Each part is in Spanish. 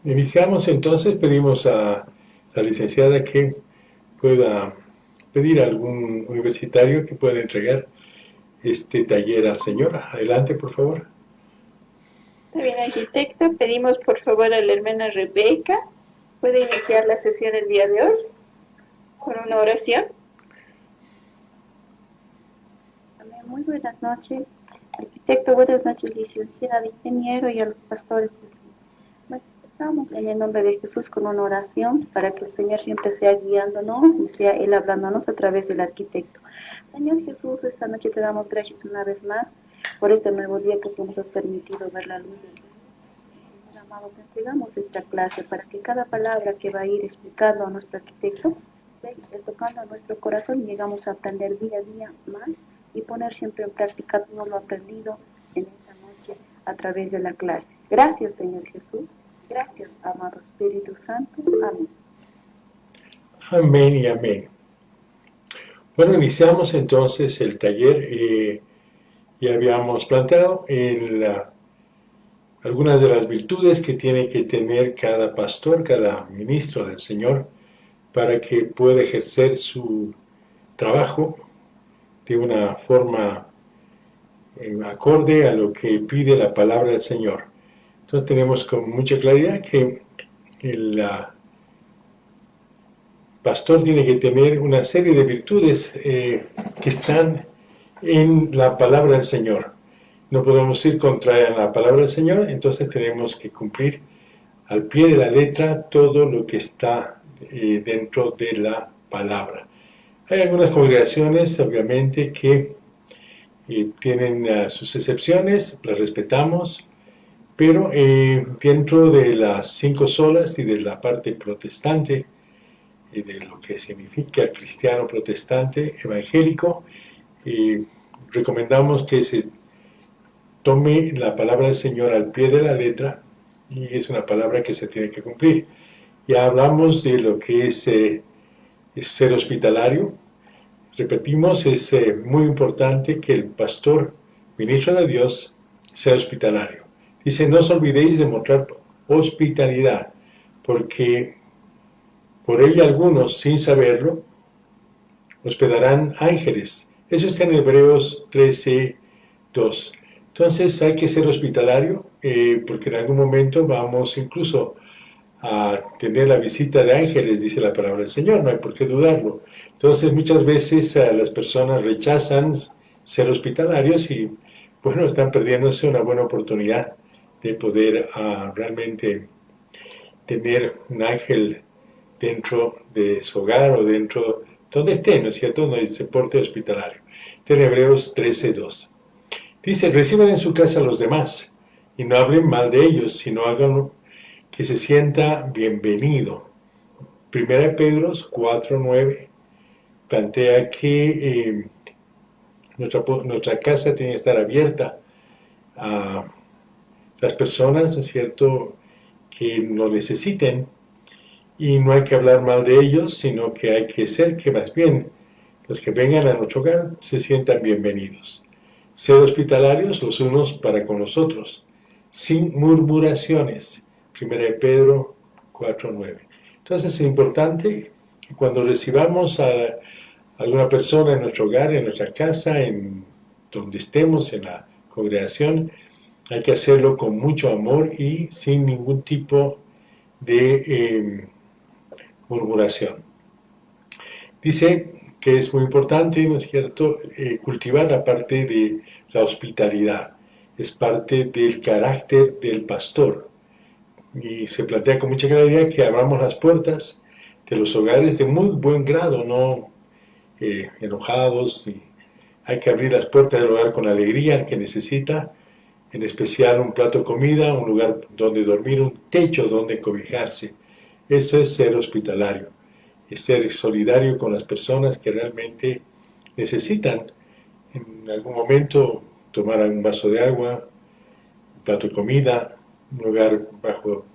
Iniciamos entonces, pedimos a la licenciada que pueda pedir a algún universitario que pueda entregar este taller al Señor. Adelante, por favor. Está bien, arquitecto. Pedimos por favor a la hermana Rebeca. ¿Puede iniciar la sesión el día de hoy con una oración? Amén. Muy buenas noches, arquitecto. Buenas noches, licenciada, ingeniero y a los pastores. Bueno, empezamos en el nombre de Jesús con una oración para que el Señor siempre sea guiándonos y sea Él hablándonos a través del arquitecto. Señor Jesús, esta noche te damos gracias una vez más por este nuevo día que tú nos has permitido ver la luz del día. Señor amado, te entregamos esta clase para que cada palabra que va a ir explicando a nuestro arquitecto sea tocando a nuestro corazón y llegamos a aprender día a día más y poner siempre en práctica todo lo aprendido en esta noche a través de la clase. Gracias, Señor Jesús. Gracias, amado Espíritu Santo. Amén. Amén y amén. Bueno, iniciamos entonces el taller. Ya habíamos planteado algunas de las virtudes que tiene que tener cada pastor, cada ministro del Señor, para que pueda ejercer su trabajo de una forma acorde a lo que pide la palabra del Señor. Entonces tenemos con mucha claridad que el pastor tiene que tener una serie de virtudes que están en la palabra del Señor. No podemos ir contra la palabra del Señor, entonces tenemos que cumplir al pie de la letra todo lo que está dentro de la palabra. Hay algunas congregaciones, obviamente, que tienen sus excepciones, las respetamos, pero dentro de las 5 solas y de la parte protestante, de lo que significa cristiano protestante evangélico, recomendamos que se tome la palabra del Señor al pie de la letra y es una palabra que se tiene que cumplir. Ya hablamos de lo que es ser hospitalario. Repetimos, es muy importante que el pastor, ministro de Dios, sea hospitalario. Dice, no os olvidéis de mostrar hospitalidad, porque por ella algunos, sin saberlo, hospedarán ángeles. Eso está en Hebreos 13, 2. Entonces hay que ser hospitalario, porque en algún momento vamos incluso a tener la visita de ángeles, dice la palabra del Señor, no hay por qué dudarlo. Entonces muchas veces las personas rechazan ser hospitalarios y, bueno, están perdiéndose una buena oportunidad de poder realmente tener un ángel dentro de su hogar o dentro, donde esté, ¿no es cierto?, donde se porte hospitalario. Está en Hebreos 13:2. Dice, reciban en su casa a los demás y no hablen mal de ellos, sino háganlo que se sienta bienvenido. Primera de Pedro 4:9 plantea que nuestra casa tiene que estar abierta a las personas, ¿no es cierto?, que lo necesiten, y no hay que hablar mal de ellos, sino que hay que ser que más bien los que vengan a nuestro hogar se sientan bienvenidos. Ser hospitalarios los unos para con los otros, sin murmuraciones. Primera de Pedro 4:9. Entonces es importante que cuando recibamos a alguna persona en nuestro hogar, en nuestra casa, en donde estemos, en la congregación, hay que hacerlo con mucho amor y sin ningún tipo de murmuración. Dice que es muy importante, ¿no es cierto?, cultivar la parte de la hospitalidad. Es parte del carácter del pastor. Y se plantea con mucha claridad que abramos las puertas de los hogares de muy buen grado, no enojados. Y hay que abrir las puertas del hogar con alegría al que necesita, en especial un plato de comida, un lugar donde dormir, un techo donde cobijarse. Eso es ser hospitalario, es ser solidario con las personas que realmente necesitan en algún momento tomar un vaso de agua, un plato de comida, un lugar bajo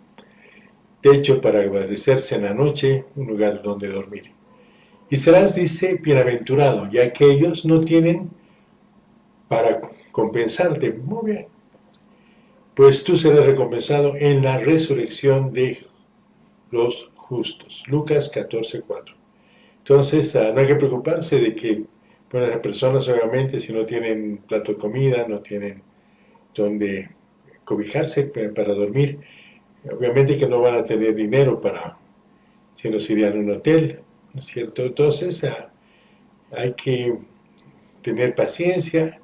techo para abastecerse en la noche, un lugar donde dormir. Y serás, dice, bienaventurado, ya que ellos no tienen para compensarte. Muy bien. pues tú serás recompensado en la resurrección de los justos. Lucas 14:4. Entonces, no hay que preocuparse de que, bueno, las personas obviamente si no tienen plato de comida, no tienen donde cobijarse para dormir, obviamente que no van a tener dinero para, si no se irían a un hotel, ¿no es cierto? Entonces, hay que tener paciencia,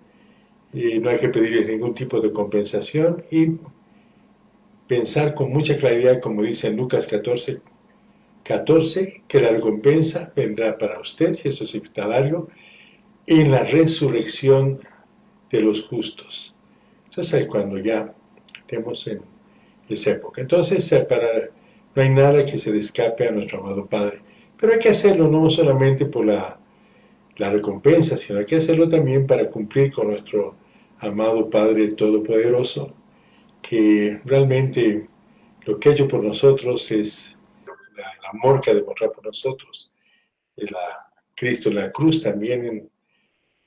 no hay que pedirles ningún tipo de compensación y pensar con mucha claridad, como dice en Lucas 14, que la recompensa vendrá para usted, si eso es hospitalario, en la resurrección de los justos. Entonces, ahí cuando ya estemos en esa época. Entonces, no hay nada que se le escape a nuestro amado Padre. Pero hay que hacerlo no solamente por la recompensa, sino hay que hacerlo también para cumplir con nuestro amado Padre Todopoderoso, que realmente lo que ha hecho por nosotros es el amor que ha demostrado por nosotros. Cristo en la cruz también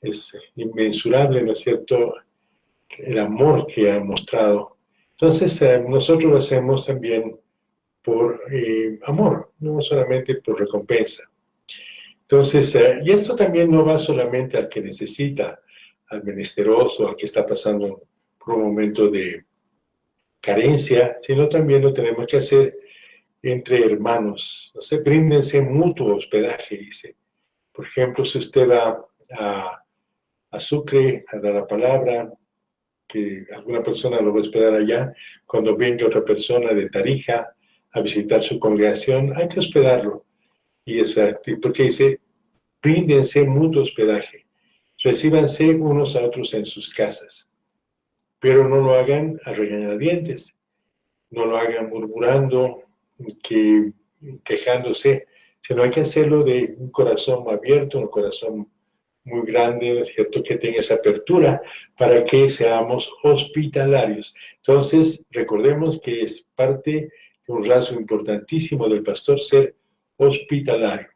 es inmensurable, ¿no es cierto?, el amor que ha mostrado. Entonces, nosotros lo hacemos también por amor, no solamente por recompensa. Entonces, y esto también no va solamente al que necesita, al menesteroso, al que está pasando por un momento de carencia, sino también lo tenemos que hacer entre hermanos. No sé, bríndense mutuo hospedaje, dice. Por ejemplo, si usted va a Sucre a dar la palabra, que alguna persona lo va a hospedar allá, cuando venga otra persona de Tarija a visitar su congregación, hay que hospedarlo. Y porque dice, bríndense mutuo hospedaje, recíbanse unos a otros en sus casas, pero no lo hagan a regañadientes, no lo hagan murmurando, quejándose, sino hay que hacerlo de un corazón abierto, un corazón muy grande, ¿no es cierto?, que tenga esa apertura para que seamos hospitalarios. Entonces, recordemos que es parte de un rasgo importantísimo del pastor ser hospitalario.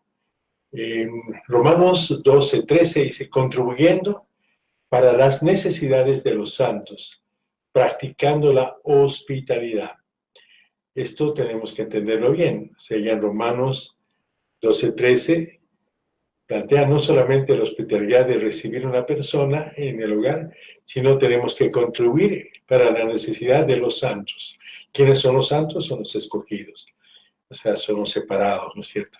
En Romanos 12:13 dice, contribuyendo para las necesidades de los santos, practicando la hospitalidad. Esto tenemos que entenderlo bien. O sea, ya en Romanos 12:13 plantea no solamente la hospitalidad de recibir una persona en el hogar, sino tenemos que contribuir para la necesidad de los santos. ¿Quiénes son los santos? Son los escogidos. O sea, son los separados, ¿no es cierto?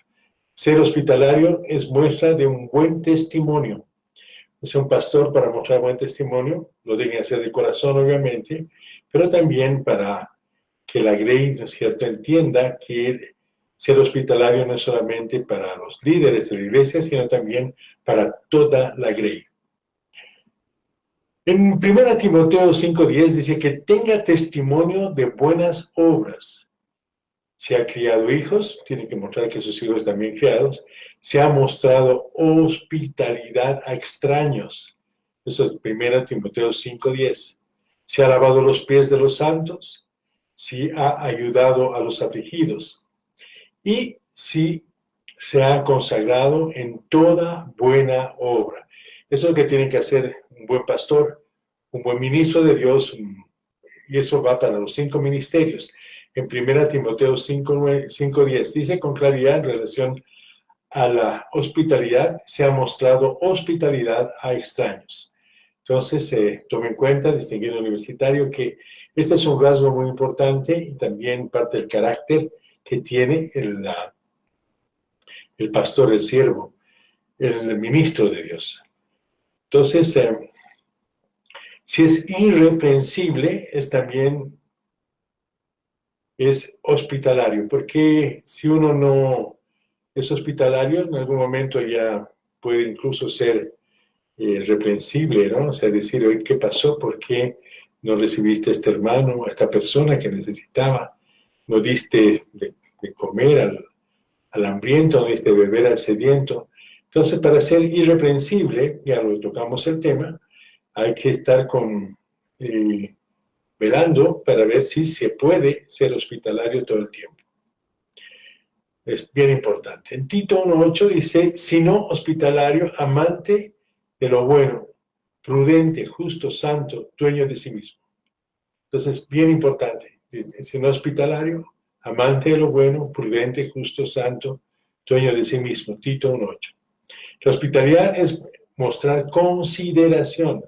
Ser hospitalario es muestra de un buen testimonio. O sea, un pastor para mostrar buen testimonio, lo deben hacer de corazón, obviamente, pero también para que la Grey, ¿no es cierto?, entienda que ser hospitalario no es solamente para los líderes de la iglesia, sino también para toda la Grey. En 1 Timoteo 5:10 dice que tenga testimonio de buenas obras. Si ha criado hijos, tiene que mostrar que sus hijos están bien criados. Se ha mostrado hospitalidad a extraños. Eso es 1 Timoteo 5:10. Se ha lavado los pies de los santos. Si ha ayudado a los afligidos. Y si se ha consagrado en toda buena obra. Eso es lo que tiene que hacer un buen pastor, un buen ministro de Dios, y eso va para los 5 ministerios. En 1 Timoteo 5:10 dice con claridad en relación a la hospitalidad, se ha mostrado hospitalidad a extraños. Entonces, tome en cuenta, distinguido universitario, que este es un rasgo muy importante y también parte del carácter que tiene el pastor, el siervo, el ministro de Dios. Entonces, si es irreprensible, es hospitalario, porque si uno no es hospitalario, en algún momento ya puede incluso ser reprensible, ¿no? O sea, decir, oye, ¿qué pasó? ¿Por qué no recibiste a este hermano, a esta persona que necesitaba? ¿No diste de comer al hambriento, no diste de beber al sediento? Entonces, para ser irreprensible, ya lo tocamos el tema, hay que estar velando para ver si se puede ser hospitalario todo el tiempo. Es bien importante. En Tito 1:8 dice, sino hospitalario, amante de lo bueno, prudente, justo, santo, dueño de sí mismo. Entonces, bien importante. Sino hospitalario, amante de lo bueno, prudente, justo, santo, dueño de sí mismo. Tito 1:8. La hospitalidad es mostrar consideración,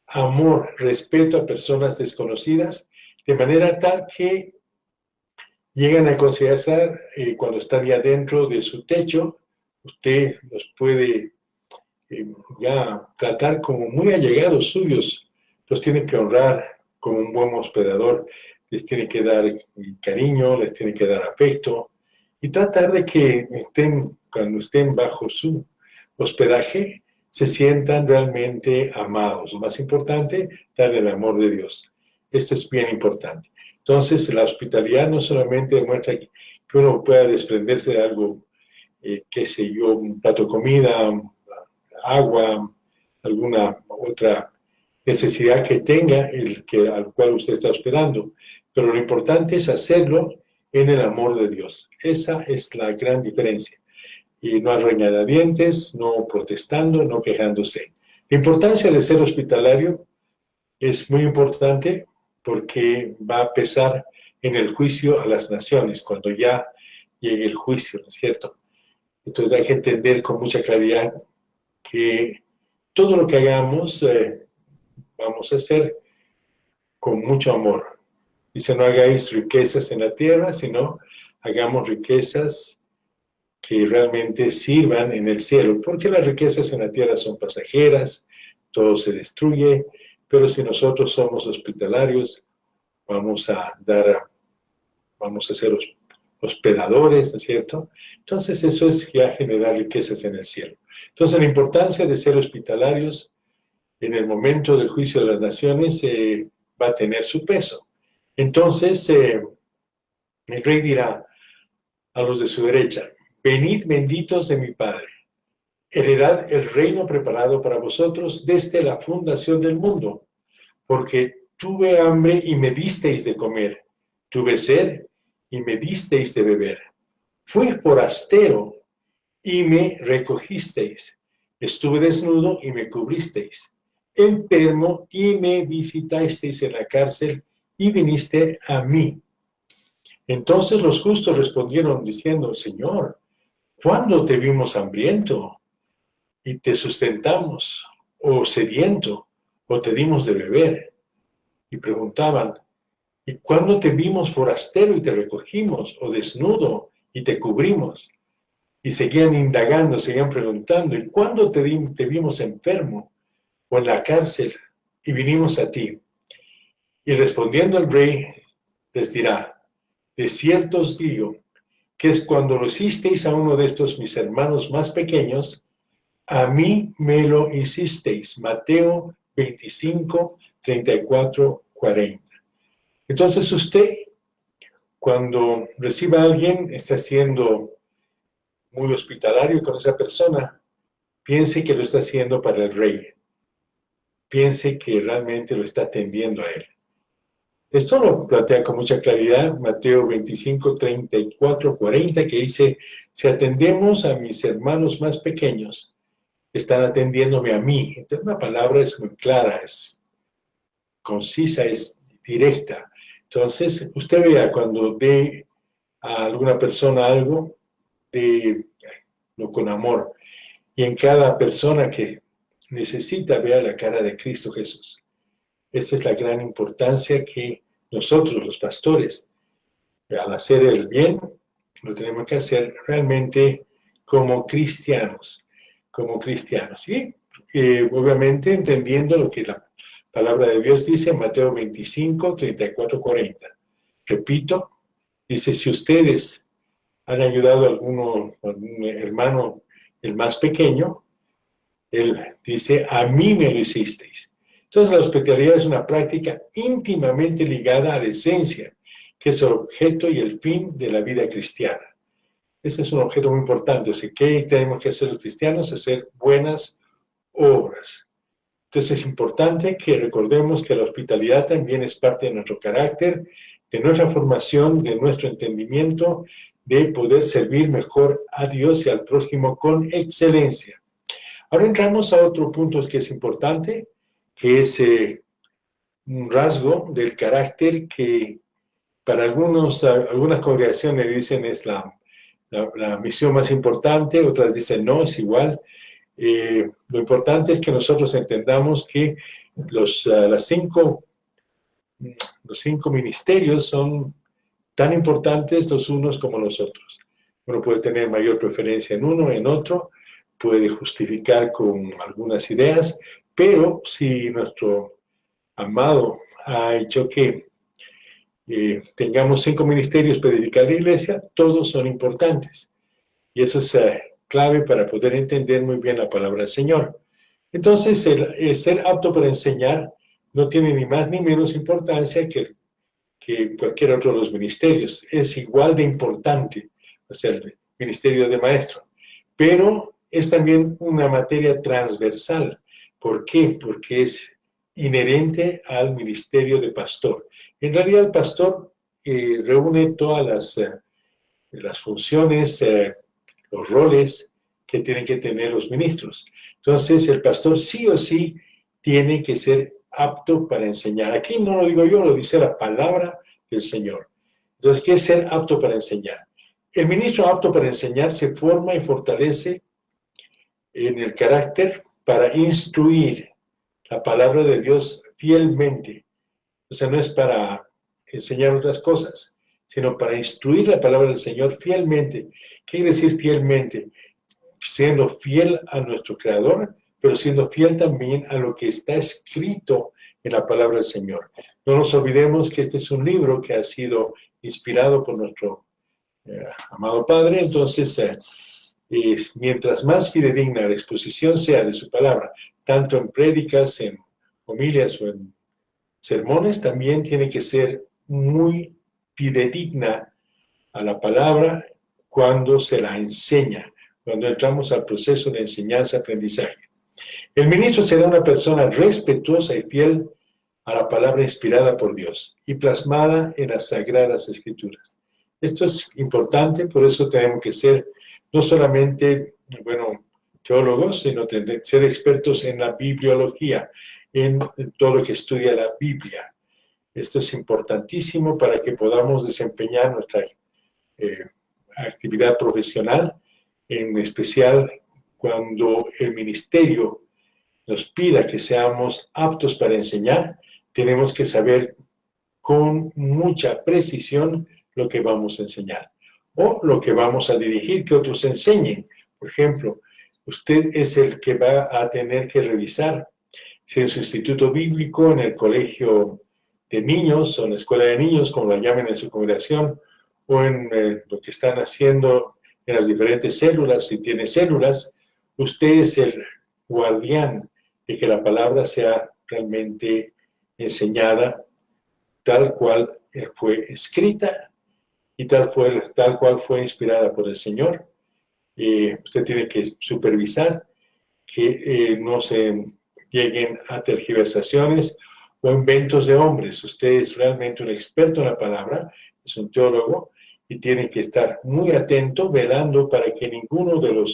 amor, respeto a personas desconocidas, de manera tal que llegan a considerar cuando están ya dentro de su techo, usted los puede ya tratar como muy allegados suyos, los tiene que honrar como un buen hospedador, les tiene que dar cariño, les tiene que dar afecto y tratar de que cuando estén bajo su hospedaje, se sientan realmente amados. Lo más importante, darle el amor de Dios. Esto es bien importante. Entonces, la hospitalidad no solamente demuestra que uno pueda desprenderse de algo, qué sé yo, un plato de comida, agua, alguna otra necesidad que tenga al cual usted está hospedando. Pero lo importante es hacerlo en el amor de Dios. Esa es la gran diferencia. Y no a regañadientes, no protestando, no quejándose. La importancia de ser hospitalario es muy importante porque va a pesar en el juicio a las naciones, cuando ya llegue el juicio, ¿no es cierto? Entonces hay que entender con mucha claridad que todo lo que hagamos vamos a hacer con mucho amor. Dice, no hagáis riquezas en la tierra, sino hagamos riquezas que realmente sirvan en el cielo, porque las riquezas en la tierra son pasajeras, todo se destruye, pero si nosotros somos hospitalarios, vamos a ser hospedadores, ¿no es cierto? Entonces eso es ya generar riquezas en el cielo. Entonces la importancia de ser hospitalarios en el momento del juicio de las naciones va a tener su peso. Entonces el rey dirá a los de su derecha, venid benditos de mi Padre, heredad el reino preparado para vosotros desde la fundación del mundo, porque tuve hambre y me disteis de comer, tuve sed y me disteis de beber, fui forastero y me recogisteis, estuve desnudo y me cubristeis, enfermo y me visitasteis en la cárcel y viniste a mí. Entonces los justos respondieron diciendo, Señor, ¿cuándo te vimos hambriento y te sustentamos, o sediento, o te dimos de beber? Y preguntaban, ¿y cuándo te vimos forastero y te recogimos, o desnudo y te cubrimos? Y seguían indagando, seguían preguntando, ¿y cuándo te vimos enfermo o en la cárcel y vinimos a ti? Y respondiendo el rey, les dirá, de cierto os digo, que es cuando lo hicisteis a uno de estos mis hermanos más pequeños, a mí me lo hicisteis. Mateo 25, 34, 40. Entonces usted, cuando reciba a alguien, está siendo muy hospitalario con esa persona, piense que lo está haciendo para el rey. Piense que realmente lo está atendiendo a él. Esto lo plantea con mucha claridad Mateo 25, 34, 40, que dice, si atendemos a mis hermanos más pequeños, están atendiéndome a mí. Entonces la palabra es muy clara, es concisa, es directa. Entonces, usted vea, cuando dé a alguna persona algo, délo con amor. Y en cada persona que necesita, vea la cara de Cristo Jesús. Esta es la gran importancia que nosotros, los pastores, al hacer el bien, lo tenemos que hacer realmente como cristianos. Y obviamente entendiendo lo que la palabra de Dios dice en Mateo 25, 34, 40. Repito, dice, si ustedes han ayudado a algún hermano, el más pequeño, él dice, a mí me lo hicisteis. Entonces la hospitalidad es una práctica íntimamente ligada a la esencia, que es el objeto y el fin de la vida cristiana. Ese es un objeto muy importante. O sea, ¿qué tenemos que hacer los cristianos? Hacer buenas obras. Entonces es importante que recordemos que la hospitalidad también es parte de nuestro carácter, de nuestra formación, de nuestro entendimiento, de poder servir mejor a Dios y al prójimo con excelencia. Ahora entramos a otro punto que es importante, que es un rasgo del carácter que para algunas congregaciones dicen es la misión más importante, otras dicen no, es igual. Lo importante es que nosotros entendamos que los cinco ministerios son tan importantes los unos como los otros. Uno puede tener mayor preferencia en uno, en otro, puede justificar con algunas ideas, pero si nuestro amado ha hecho que tengamos 5 ministerios para dedicar a la iglesia, todos son importantes. Y eso es clave para poder entender muy bien la palabra del Señor. Entonces, el ser apto para enseñar no tiene ni más ni menos importancia que cualquier otro de los ministerios. Es igual de importante, o sea, el ministerio de maestro. Pero es también una materia transversal. ¿Por qué? Porque es inherente al ministerio de pastor. En realidad, el pastor reúne todas las funciones, los roles que tienen que tener los ministros. Entonces, el pastor sí o sí tiene que ser apto para enseñar. Aquí no lo digo yo, lo dice la palabra del Señor. Entonces, ¿qué es ser apto para enseñar? El ministro apto para enseñar se forma y fortalece en el carácter para instruir la palabra de Dios fielmente. O sea, no es para enseñar otras cosas, sino para instruir la palabra del Señor fielmente. ¿Qué quiere decir fielmente? Siendo fiel a nuestro Creador, pero siendo fiel también a lo que está escrito en la palabra del Señor. No nos olvidemos que este es un libro que ha sido inspirado por nuestro amado Padre. Entonces, mientras más fidedigna la exposición sea de su palabra, tanto en prédicas, en homilias o en sermones, también tiene que ser muy fidedigna a la palabra cuando se la enseña, cuando entramos al proceso de enseñanza-aprendizaje. El ministro será una persona respetuosa y fiel a la palabra inspirada por Dios y plasmada en las Sagradas Escrituras. Esto es importante, por eso tenemos que ser no solamente, teólogos, sino ser expertos en la bibliología, en todo lo que estudia la Biblia. Esto es importantísimo para que podamos desempeñar nuestra actividad profesional, en especial cuando el ministerio nos pida que seamos aptos para enseñar, tenemos que saber con mucha precisión lo que vamos a enseñar o lo que vamos a dirigir que otros enseñen. Por ejemplo, usted es el que va a tener que revisar si en su instituto bíblico, en el colegio de niños o en la escuela de niños, como la llamen en su congregación, o en lo que están haciendo en las diferentes células, si tiene células, usted es el guardián de que la palabra sea realmente enseñada tal cual fue escrita y tal cual fue inspirada por el Señor. Usted tiene que supervisar que no se lleguen a tergiversaciones o inventos de hombres. Usted es realmente un experto en la palabra, es un teólogo, y tiene que estar muy atento, velando para que ninguno de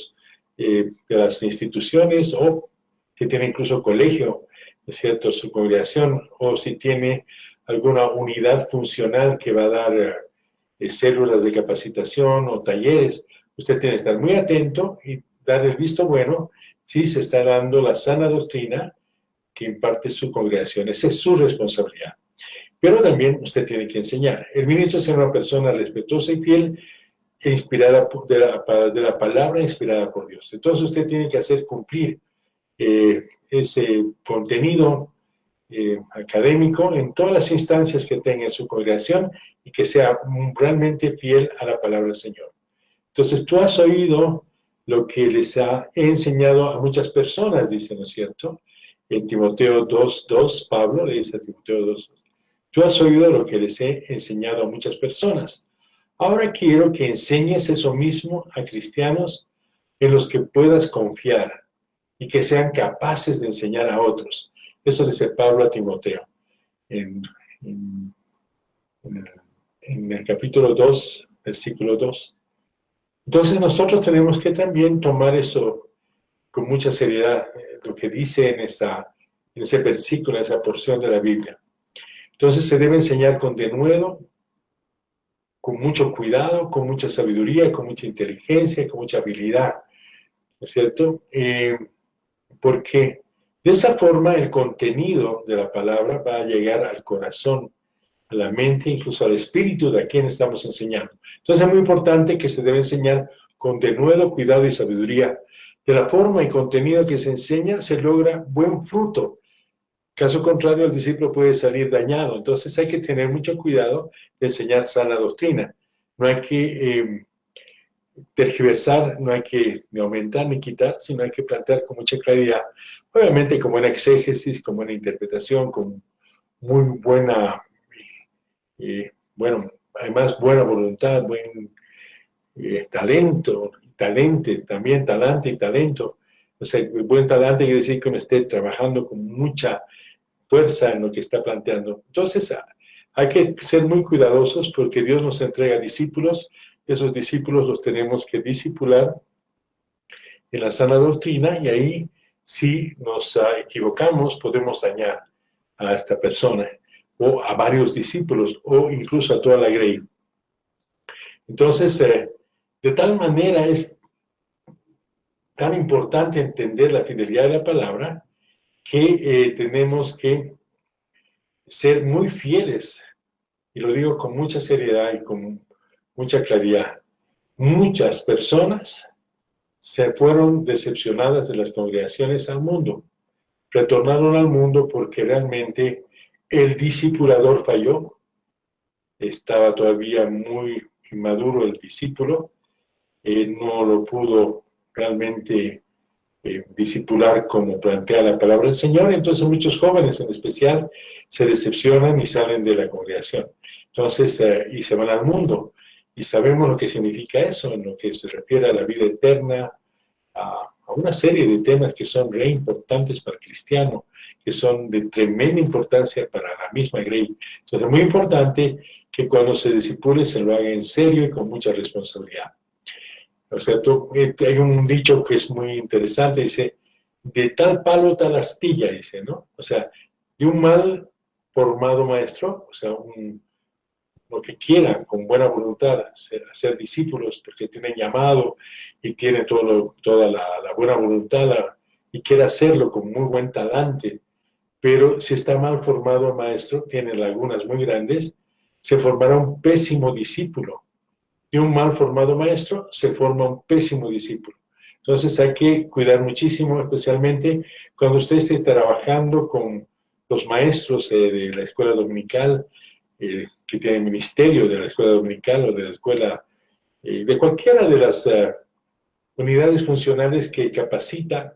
las instituciones, o que tiene incluso colegio, ¿no es cierto?, su congregación, o si tiene alguna unidad funcional que va a dar células de capacitación o talleres, usted tiene que estar muy atento y dar el visto bueno si se está dando la sana doctrina que imparte su congregación. Esa es su responsabilidad. Pero también usted tiene que enseñar. El ministro es una persona respetuosa y fiel e inspirada de la palabra inspirada por Dios. Entonces usted tiene que hacer cumplir ese contenido académico en todas las instancias que tenga en su congregación y que sea realmente fiel a la palabra del Señor. Entonces tú has oído lo que les ha enseñado a muchas personas, dice, ¿no es cierto? En Timoteo 2:2, Pablo le dice a Timoteo 2:2, tú has oído lo que les he enseñado a muchas personas. Ahora quiero que enseñes eso mismo a cristianos en los que puedas confiar y que sean capaces de enseñar a otros. Eso dice Pablo a Timoteo en el capítulo 2, versículo 2. Entonces nosotros tenemos que también tomar eso con mucha seriedad, lo que dice en ese versículo, en esa porción de la Biblia. Entonces se debe enseñar con denuedo, con mucho cuidado, con mucha sabiduría, con mucha inteligencia, con mucha habilidad, ¿no es cierto? Porque de esa forma el contenido de la palabra va a llegar al corazón, a la mente, incluso al espíritu de a quien estamos enseñando. Entonces es muy importante que se debe enseñar con denuedo, cuidado y sabiduría. De la forma y contenido que se enseña se logra buen fruto. Caso contrario, el discípulo puede salir dañado. Entonces hay que tener mucho cuidado de enseñar sana doctrina. No hay que tergiversar, no hay que ni aumentar ni quitar, sino hay que plantear con mucha claridad. Obviamente con buena exégesis, con buena interpretación, con muy buena, bueno, además buena voluntad, buen talento, también talante y talento. O sea, buen talante quiere decir que uno esté trabajando con mucha fuerza en lo que está planteando. Entonces, hay que ser muy cuidadosos porque Dios nos entrega discípulos. Esos discípulos los tenemos que discipular en la sana doctrina y ahí, si nos equivocamos, podemos dañar a esta persona o a varios discípulos o incluso a toda la grey. Entonces, de tal manera es tan importante entender la fidelidad de la palabra que tenemos que ser muy fieles, y lo digo con mucha seriedad y con mucha claridad. Muchas personas se fueron decepcionadas de las congregaciones al mundo, retornaron al mundo porque realmente el discipulador falló, estaba todavía muy inmaduro el discípulo, no lo pudo realmente discipular como plantea la palabra del Señor, entonces muchos jóvenes en especial se decepcionan y salen de la congregación. Entonces, y se van al mundo. Y sabemos lo que significa eso, en lo que se refiere a la vida eterna, a una serie de temas que son re importantes para el cristiano, que son de tremenda importancia para la misma grey. Entonces, es muy importante que cuando se discipule se lo haga en serio y con mucha responsabilidad. O sea, hay un dicho que es muy interesante, dice, de tal palo, tal astilla, dice, ¿no? O sea, de un mal formado maestro, o sea, lo que quieran, con buena voluntad, hacer discípulos, porque tienen llamado y tienen toda la buena voluntad y quiere hacerlo con muy buen talante, pero si está mal formado maestro, tiene lagunas muy grandes, se formará un pésimo discípulo. De un mal formado maestro se forma un pésimo discípulo. Entonces hay que cuidar muchísimo, especialmente cuando usted esté trabajando con los maestros de la escuela dominical, que tienen ministerio de la escuela dominical o de la escuela, de cualquiera de las unidades funcionales que capacita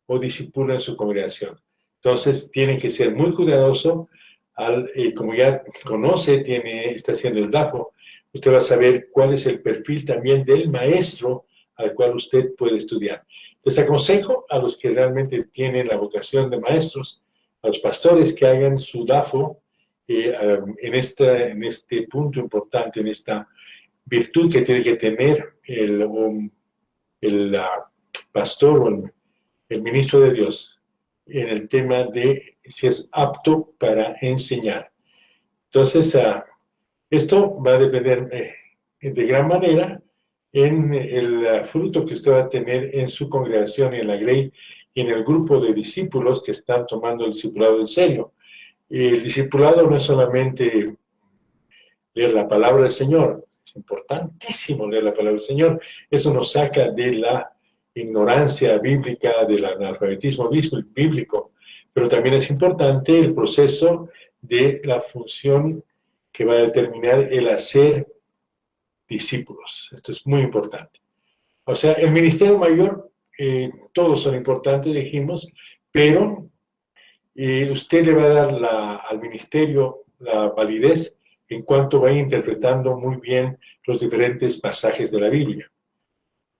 o discipula en su congregación. Entonces tienen que ser muy cuidadosos, como ya conoce, está haciendo el DAFO, usted va a saber cuál es el perfil también del maestro al cual usted puede estudiar. Les aconsejo a los que realmente tienen la vocación de maestros, a los pastores que hagan su DAFO en este punto importante, en esta virtud que tiene que tener el pastor o el ministro de Dios en el tema de si es apto para enseñar. Entonces, esto va a depender de gran manera en el fruto que usted va a tener en su congregación, en la grey, y en el grupo de discípulos que están tomando el discipulado en serio. El discipulado no es solamente leer la palabra del Señor, es importantísimo leer la palabra del Señor, eso nos saca de la ignorancia bíblica, del analfabetismo bíblico, pero también es importante el proceso de la función que va a determinar el hacer discípulos. Esto es muy importante. O sea, el ministerio mayor, todos son importantes, dijimos, pero usted le va a dar al ministerio la validez en cuanto vaya interpretando muy bien los diferentes pasajes de la Biblia.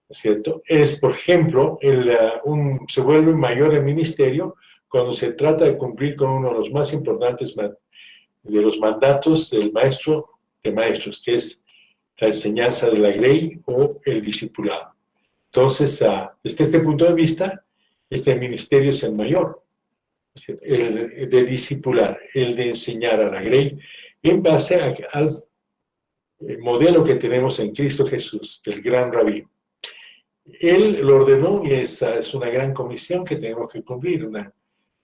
¿Es cierto? Por ejemplo, se vuelve mayor el ministerio cuando se trata de cumplir con uno de los más importantes de los mandatos del maestro de maestros, que es la enseñanza de la grey o el discipulado. Entonces, desde este punto de vista, este ministerio es el mayor. el de discipular, el de enseñar a la grey, en base al modelo que tenemos en Cristo Jesús, del gran rabí. Él lo ordenó y esa es una gran comisión que tenemos que cumplir, una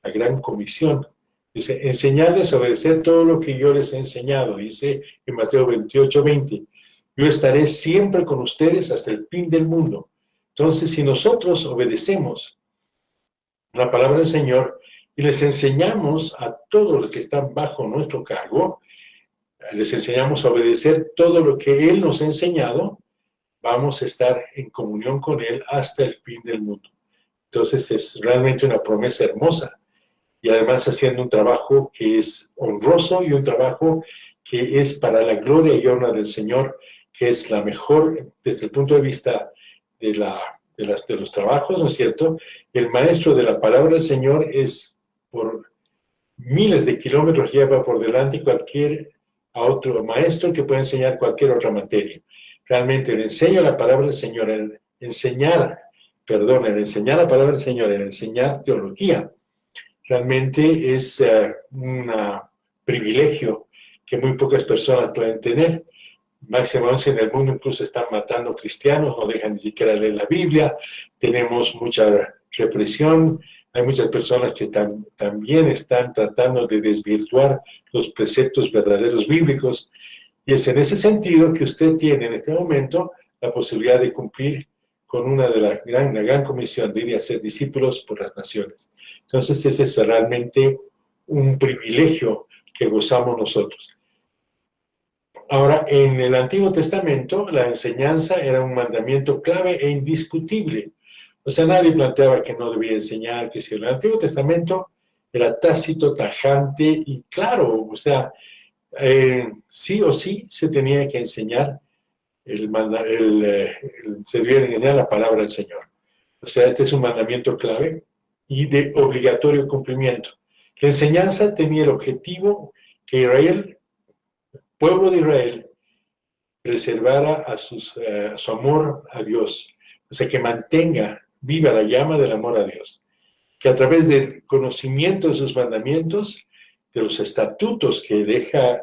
gran comisión. Dice, enseñarles a obedecer todo lo que yo les he enseñado, dice en Mateo 28:20. Yo estaré siempre con ustedes hasta el fin del mundo. Entonces, si nosotros obedecemos la palabra del Señor y les enseñamos a todos los que están bajo nuestro cargo, les enseñamos a obedecer todo lo que Él nos ha enseñado, vamos a estar en comunión con Él hasta el fin del mundo. Entonces es realmente una promesa hermosa y además haciendo un trabajo que es honroso y un trabajo que es para la gloria y honra del Señor, que es la mejor desde el punto de vista de los trabajos, ¿no es cierto? El maestro de la palabra del Señor es por miles de kilómetros lleva por delante a otro maestro que puede enseñar cualquier otra materia. Realmente el enseño la palabra del Señor, el enseñar la palabra del Señor, el enseñar teología, realmente es un privilegio que muy pocas personas pueden tener. Máximamente en el mundo incluso están matando cristianos, no dejan ni siquiera leer la Biblia, tenemos mucha represión, hay muchas personas que también están tratando de desvirtuar los preceptos verdaderos bíblicos, y es en ese sentido que usted tiene en este momento la posibilidad de cumplir con una gran comisión de ir a ser discípulos por las naciones. Entonces ese es realmente un privilegio que gozamos nosotros. Ahora, en el Antiguo Testamento, la enseñanza era un mandamiento clave e indiscutible. O sea, nadie planteaba que no debía enseñar, que si el Antiguo Testamento era tácito, tajante y claro, o sea, sí o sí se tenía que enseñar, se debía enseñar la palabra del Señor. O sea, este es un mandamiento clave y de obligatorio cumplimiento. La enseñanza tenía el objetivo que Israel, pueblo de Israel, preservara a su amor a Dios, o sea, que mantenga viva la llama del amor a Dios, que a través del conocimiento de sus mandamientos, de los estatutos que deja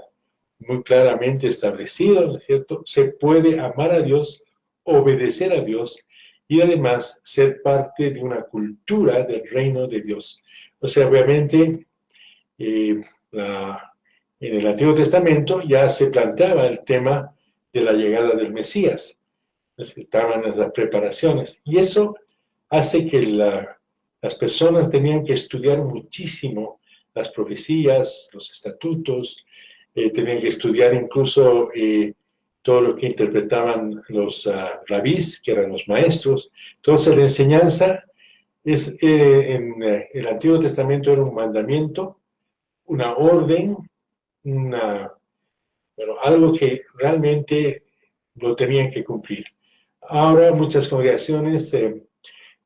muy claramente establecidos, ¿no es cierto?, se puede amar a Dios, obedecer a Dios y además ser parte de una cultura del reino de Dios. O sea, obviamente, en el Antiguo Testamento ya se planteaba el tema de la llegada del Mesías. Estaban las preparaciones. Y eso hace que las personas tenían que estudiar muchísimo las profecías, los estatutos, tenían que estudiar incluso todo lo que interpretaban los rabís, que eran los maestros. Entonces la enseñanza en el Antiguo Testamento era un mandamiento, una orden, algo que realmente lo tenían que cumplir. Ahora muchas congregaciones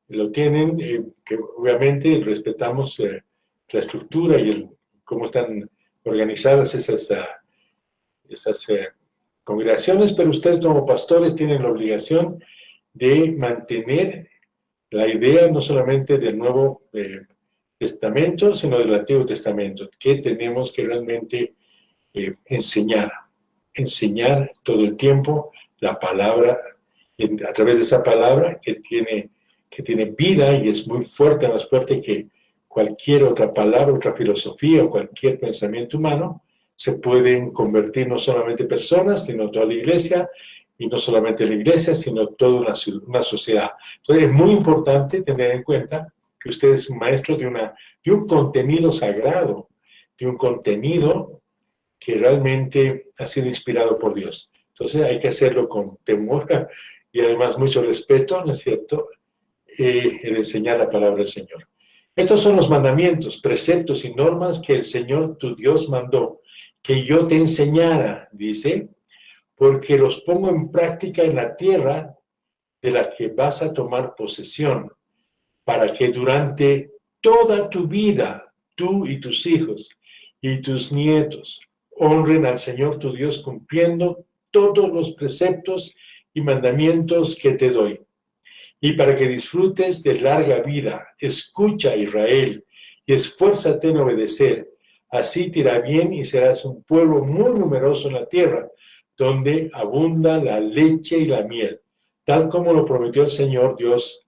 lo tienen, que obviamente respetamos la estructura y cómo están organizadas esas congregaciones, pero ustedes como pastores tienen la obligación de mantener la idea no solamente del Nuevo Testamento, sino del Antiguo Testamento, que tenemos que realmente enseñar todo el tiempo la palabra, a través de esa palabra que tiene vida y es muy fuerte, más fuerte que cualquier otra palabra, otra filosofía o cualquier pensamiento humano, se pueden convertir no solamente personas, sino toda la iglesia, y no solamente la iglesia, sino toda una sociedad. Entonces es muy importante tener en cuenta que usted es un maestro de un contenido sagrado, de un contenido que realmente ha sido inspirado por Dios. Entonces hay que hacerlo con temor y además mucho respeto, ¿no es cierto?, el enseñar la palabra del Señor. Estos son los mandamientos, preceptos y normas que el Señor tu Dios mandó, que yo te enseñara, dice, porque los pongo en práctica en la tierra de la que vas a tomar posesión, para que durante toda tu vida, tú y tus hijos y tus nietos, honren al Señor tu Dios cumpliendo todos los preceptos y mandamientos que te doy. Y para que disfrutes de larga vida, escucha, Israel, y esfuérzate en obedecer. Así te irá bien y serás un pueblo muy numeroso en la tierra, donde abunda la leche y la miel, tal como lo prometió el Señor Dios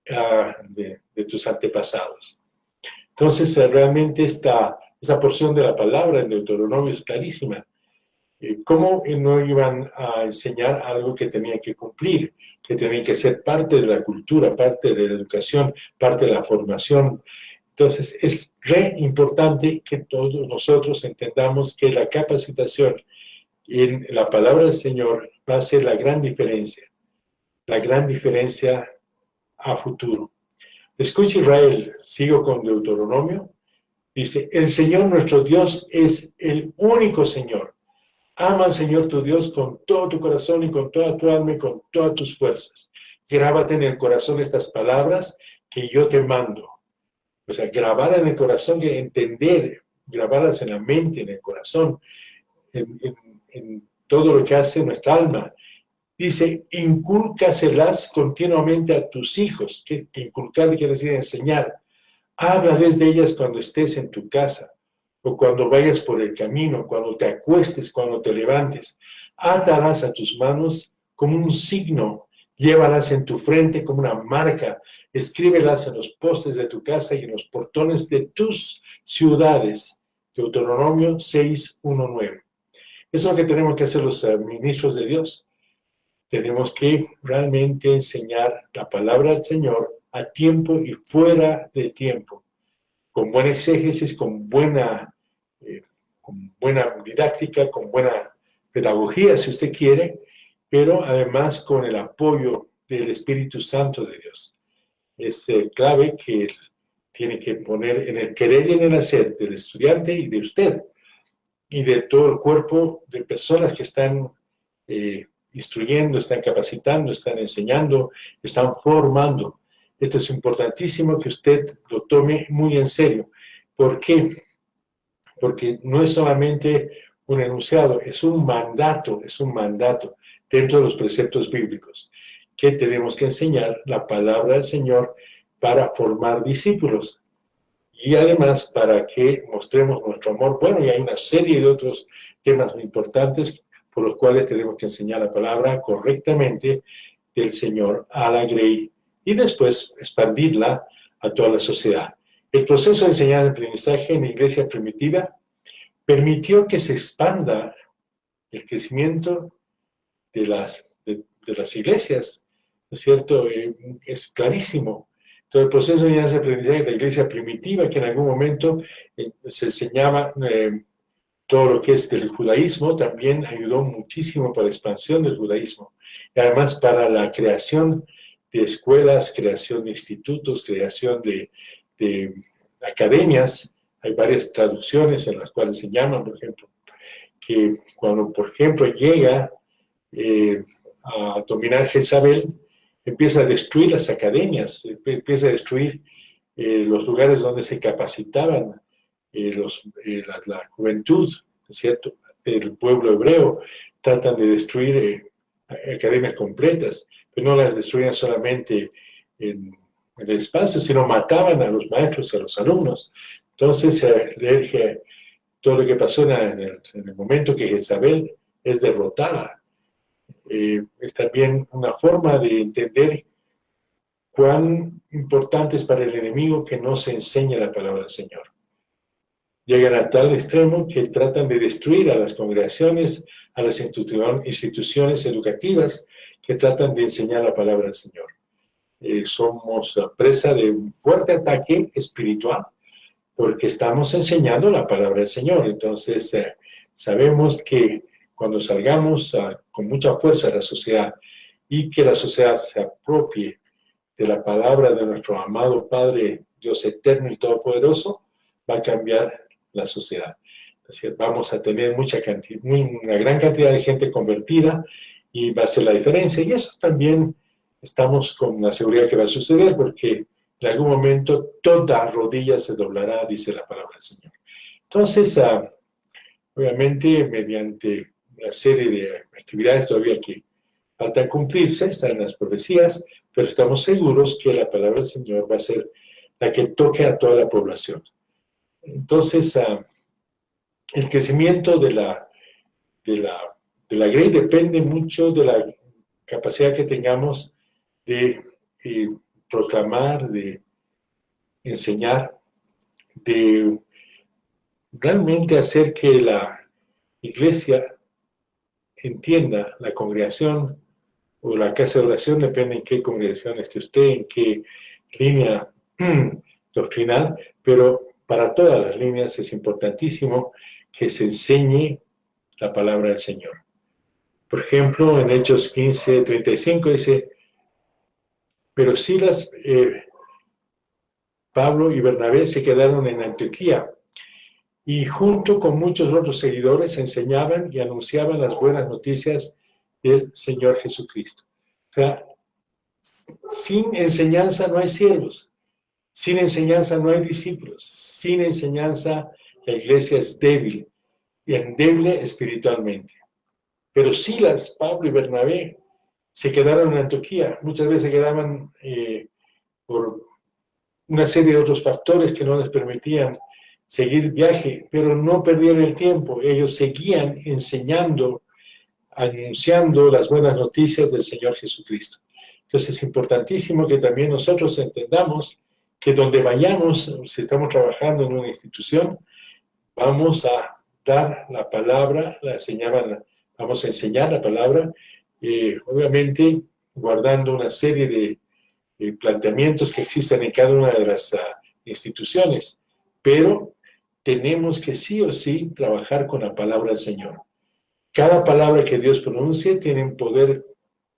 de tus antepasados. Entonces, realmente esa porción de la palabra en Deuteronomio es clarísima. ¿Cómo no iban a enseñar algo que tenían que cumplir, que tenían que ser parte de la cultura, parte de la educación, parte de la formación? Entonces, es re importante que todos nosotros entendamos que la capacitación en la palabra del Señor va a ser la gran diferencia a futuro. Escucha Israel, sigo con Deuteronomio, dice, el Señor nuestro Dios es el único Señor. Ama al Señor tu Dios con todo tu corazón y con toda tu alma y con todas tus fuerzas. Grábate en el corazón estas palabras que yo te mando. O sea, grabar en el corazón, entender, grabarlas en la mente, en el corazón, en todo lo que hace nuestra alma. Dice, incúlcaselas continuamente a tus hijos. Que inculcar quiere decir enseñar. Háblales de ellas cuando estés en tu casa, o cuando vayas por el camino, cuando te acuestes, cuando te levantes. Átalas a tus manos como un signo, llévalas en tu frente como una marca, escríbelas en los postes de tu casa y en los portones de tus ciudades. Deuteronomio 6:1-9. Eso es lo que tenemos que hacer los ministros de Dios. Tenemos que realmente enseñar la palabra del Señor a tiempo y fuera de tiempo, con buena exégesis, con buena didáctica, con buena pedagogía, si usted quiere, pero además con el apoyo del Espíritu Santo de Dios. Es clave que tiene que poner en el querer y en el hacer del estudiante y de usted, y de todo el cuerpo de personas que están instruyendo, están capacitando, están enseñando, están formando. Esto es importantísimo que usted lo tome muy en serio. ¿Por qué? Porque no es solamente un enunciado, es un mandato dentro de los preceptos bíblicos, que tenemos que enseñar la palabra del Señor para formar discípulos y además para que mostremos nuestro amor. Bueno, y hay una serie de otros temas muy importantes por los cuales tenemos que enseñar la palabra correctamente del Señor a la grey y después expandirla a toda la sociedad. El proceso de enseñanza y aprendizaje en la iglesia primitiva permitió que se expanda el crecimiento de las iglesias, ¿no es cierto? Es clarísimo. Todo el proceso de enseñanza y aprendizaje de la iglesia primitiva, que en algún momento se enseñaba todo lo que es del judaísmo, también ayudó muchísimo para la expansión del judaísmo. Y además para la creación de escuelas, creación de institutos, creación de academias. Hay varias traducciones en las cuales se llaman, por ejemplo, que cuando, por ejemplo, llega a dominar Jezabel, empieza a destruir las academias, empieza a destruir los lugares donde se capacitaban la juventud, ¿cierto? El pueblo hebreo. Tratan de destruir academias completas, pero no las destruían solamente en el espacio, sino mataban a los maestros y a los alumnos. Entonces, todo lo que pasó en el momento que Jezabel es derrotada, es también una forma de entender cuán importante es para el enemigo que no se enseñe la palabra del Señor. Llegan a tal extremo que tratan de destruir a las congregaciones, a las instituciones educativas que tratan de enseñar la palabra del Señor. Somos presa de un fuerte ataque espiritual porque estamos enseñando la palabra del Señor. Entonces, sabemos que cuando salgamos con mucha fuerza a la sociedad y que la sociedad se apropie de la palabra de nuestro amado Padre, Dios eterno y todopoderoso, va a cambiar la sociedad. Es decir, vamos a tener una gran cantidad de gente convertida y va a ser la diferencia. Y eso también estamos con la seguridad que va a suceder porque en algún momento toda rodilla se doblará, dice la palabra del Señor. Entonces, obviamente, mediante una serie de actividades todavía que faltan cumplirse, están en las profecías, pero estamos seguros que la palabra del Señor va a ser la que toque a toda la población. Entonces, el crecimiento de la Grey depende mucho de la capacidad que tengamos de proclamar, de enseñar, de realmente hacer que la iglesia entienda, la congregación o la casa de oración, depende en qué congregación esté usted, en qué línea doctrinal, pero para todas las líneas es importantísimo que se enseñe la palabra del Señor. Por ejemplo, en Hechos 15:35 dice, pero Silas, Pablo y Bernabé se quedaron en Antioquía y junto con muchos otros seguidores enseñaban y anunciaban las buenas noticias del Señor Jesucristo. O sea, sin enseñanza no hay siervos, sin enseñanza no hay discípulos, sin enseñanza la iglesia es débil y endeble espiritualmente. Pero Silas, Pablo y Bernabé se quedaron en Antioquía. Muchas veces se quedaban por una serie de otros factores que no les permitían seguir viaje, pero no perdían el tiempo. Ellos seguían enseñando, anunciando las buenas noticias del Señor Jesucristo. Entonces es importantísimo que también nosotros entendamos que donde vayamos, si estamos trabajando en una institución, vamos a dar la palabra, vamos a enseñar la palabra, obviamente guardando una serie de planteamientos que existen en cada una de las instituciones, pero tenemos que sí o sí trabajar con la palabra del Señor. Cada palabra que Dios pronuncie tiene un poder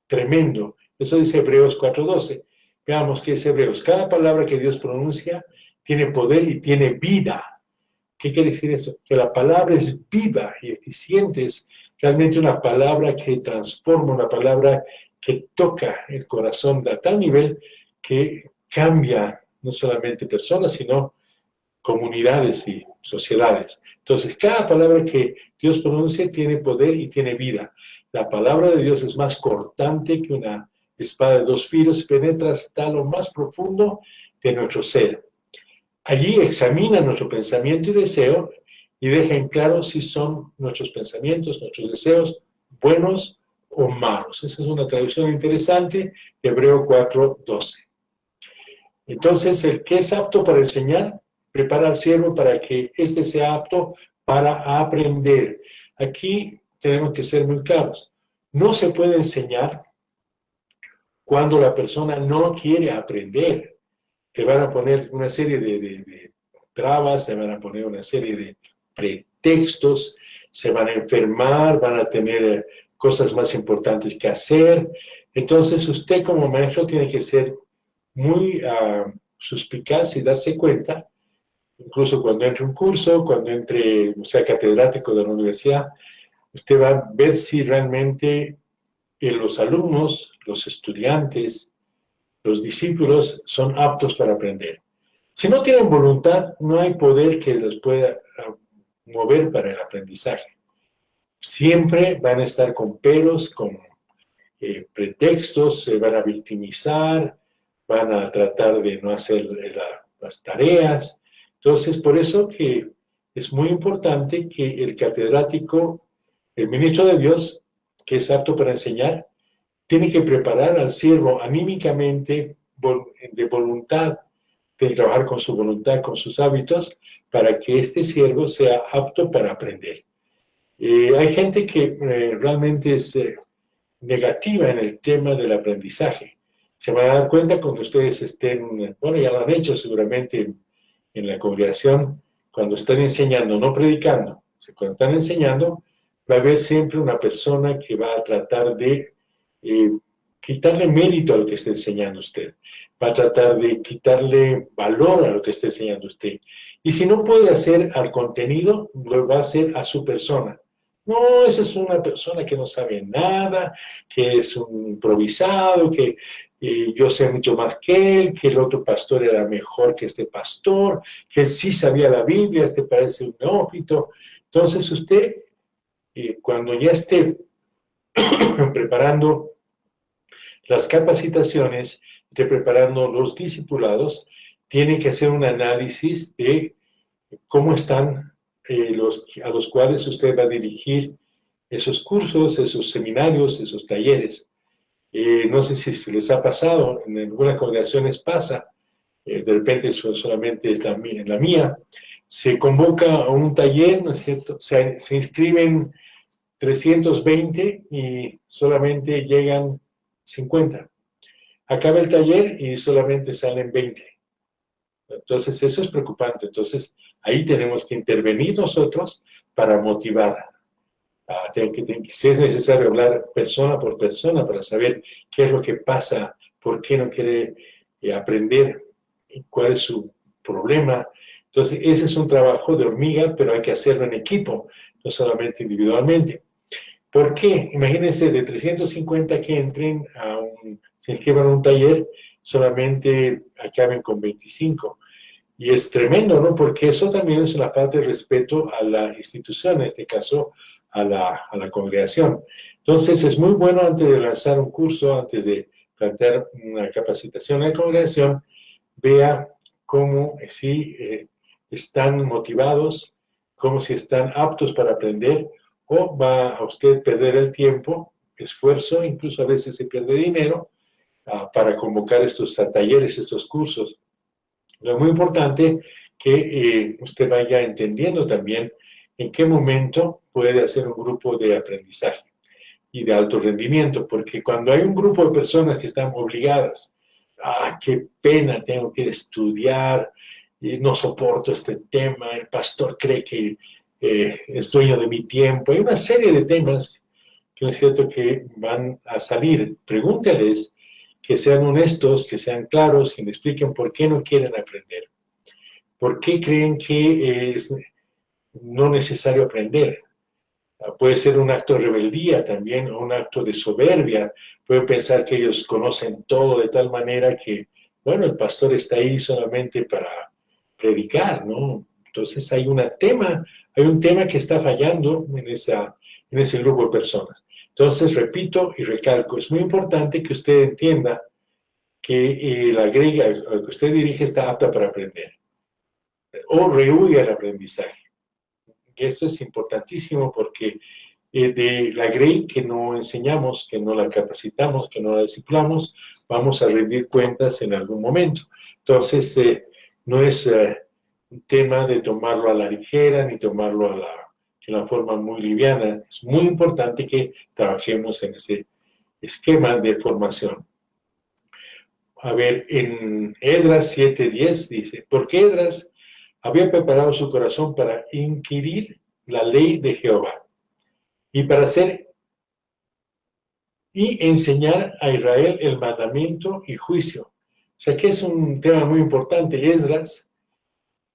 tremendo. Eso dice Hebreos 4:12. Veamos qué es Hebreos. Cada palabra que Dios pronuncia tiene poder y tiene vida. ¿Qué quiere decir eso? Que la palabra es viva y eficiente, es realmente una palabra que transforma, una palabra que toca el corazón a tal nivel que cambia no solamente personas, sino comunidades y sociedades. Entonces, cada palabra que Dios pronuncia tiene poder y tiene vida. La palabra de Dios es más cortante que una espada de dos filos, penetra hasta lo más profundo de nuestro ser. Allí examina nuestro pensamiento y deseo y deja en claro si son nuestros pensamientos, nuestros deseos buenos o malos. Esa es una traducción interesante de Hebreo 4:12. Entonces, el que es apto para enseñar, prepara al siervo para que éste sea apto para aprender. Aquí tenemos que ser muy claros. No se puede enseñar cuando la persona no quiere aprender. Te van a poner una serie de trabas, te van a poner una serie de pretextos, se van a enfermar, van a tener cosas más importantes que hacer. Entonces, usted como maestro tiene que ser muy suspicaz y darse cuenta, incluso cuando entre un curso, cuando entre, sea catedrático de la universidad, usted va a ver si realmente los alumnos, los estudiantes, los discípulos son aptos para aprender. Si no tienen voluntad, no hay poder que los pueda mover para el aprendizaje. Siempre van a estar con peros, con pretextos, se van a victimizar, van a tratar de no hacer las tareas. Entonces, por eso que es muy importante que el catedrático, el ministro de Dios, que es apto para enseñar, tiene que preparar al siervo anímicamente, de voluntad, de trabajar con su voluntad, con sus hábitos, para que este siervo sea apto para aprender. Hay gente que realmente es negativa en el tema del aprendizaje. Se van a dar cuenta cuando ustedes estén, bueno, ya lo han hecho seguramente en la congregación, cuando están enseñando, no predicando, cuando están enseñando, va a haber siempre una persona que va a tratar de quitarle mérito a lo que está enseñando usted, va a tratar de quitarle valor a lo que está enseñando usted. Y si no puede hacer al contenido, lo va a hacer a su persona. No, esa es una persona que no sabe nada, que es un improvisado, que yo sé mucho más que él, que el otro pastor era mejor que este pastor, que él sí sabía la Biblia, este parece un neófito. Entonces usted, cuando ya esté preparando las capacitaciones, esté preparando los discipulados, tienen que hacer un análisis de cómo están a los cuales usted va a dirigir esos cursos, esos seminarios, esos talleres. No sé si se les ha pasado, en algunas congregaciones pasa, de repente solamente es en la mía, se convoca a un taller, ¿no es cierto? Se inscriben 320 y solamente llegan 50. Acaba el taller y solamente salen 20. Entonces, eso es preocupante. Entonces, ahí tenemos que intervenir nosotros para motivar. Si es necesario hablar persona por persona para saber qué es lo que pasa, por qué no quiere aprender, cuál es su problema. Entonces, ese es un trabajo de hormiga, pero hay que hacerlo en equipo, no solamente individualmente. ¿Por qué? Imagínense, de 350 que entren se inscriban a un taller, solamente acaben con 25. Y es tremendo, ¿no? Porque eso también es una parte de respeto a la institución, en este caso a la congregación. Entonces, es muy bueno antes de lanzar un curso, antes de plantear una capacitación en la congregación, vea cómo si están motivados, cómo si están aptos para aprender, o va a usted perder el tiempo, esfuerzo, incluso a veces se pierde dinero, para convocar estos talleres, estos cursos. Es muy importante que usted vaya entendiendo también en qué momento puede hacer un grupo de aprendizaje y de alto rendimiento, porque cuando hay un grupo de personas que están obligadas, qué pena, tengo que estudiar, no soporto este tema, el pastor cree que es dueño de mi tiempo, hay una serie de temas que es cierto que van a salir. Pregúnteles, que sean honestos, que sean claros, que me expliquen por qué no quieren aprender, por qué creen que es no necesario aprender. Puede ser un acto de rebeldía también, o un acto de soberbia. Pueden pensar que ellos conocen todo de tal manera que, bueno, el pastor está ahí solamente para predicar, ¿no? Entonces hay un tema que está fallando en ese grupo de personas. Entonces, repito y recalco, es muy importante que usted entienda que la grey al que usted dirige está apta para aprender, o rehuye el aprendizaje. Y esto es importantísimo porque de la grey que no enseñamos, que no la capacitamos, que no la discipulamos, vamos a rendir cuentas en algún momento. Entonces, no es un tema de tomarlo a la ligera, ni tomarlo en una forma muy liviana. Es muy importante que trabajemos en ese esquema de formación. A ver, en Esdras 7:10 dice, porque Esdras había preparado su corazón para inquirir la ley de Jehová y para hacer y enseñar a Israel el mandamiento y juicio. O sea que es un tema muy importante. Esdras,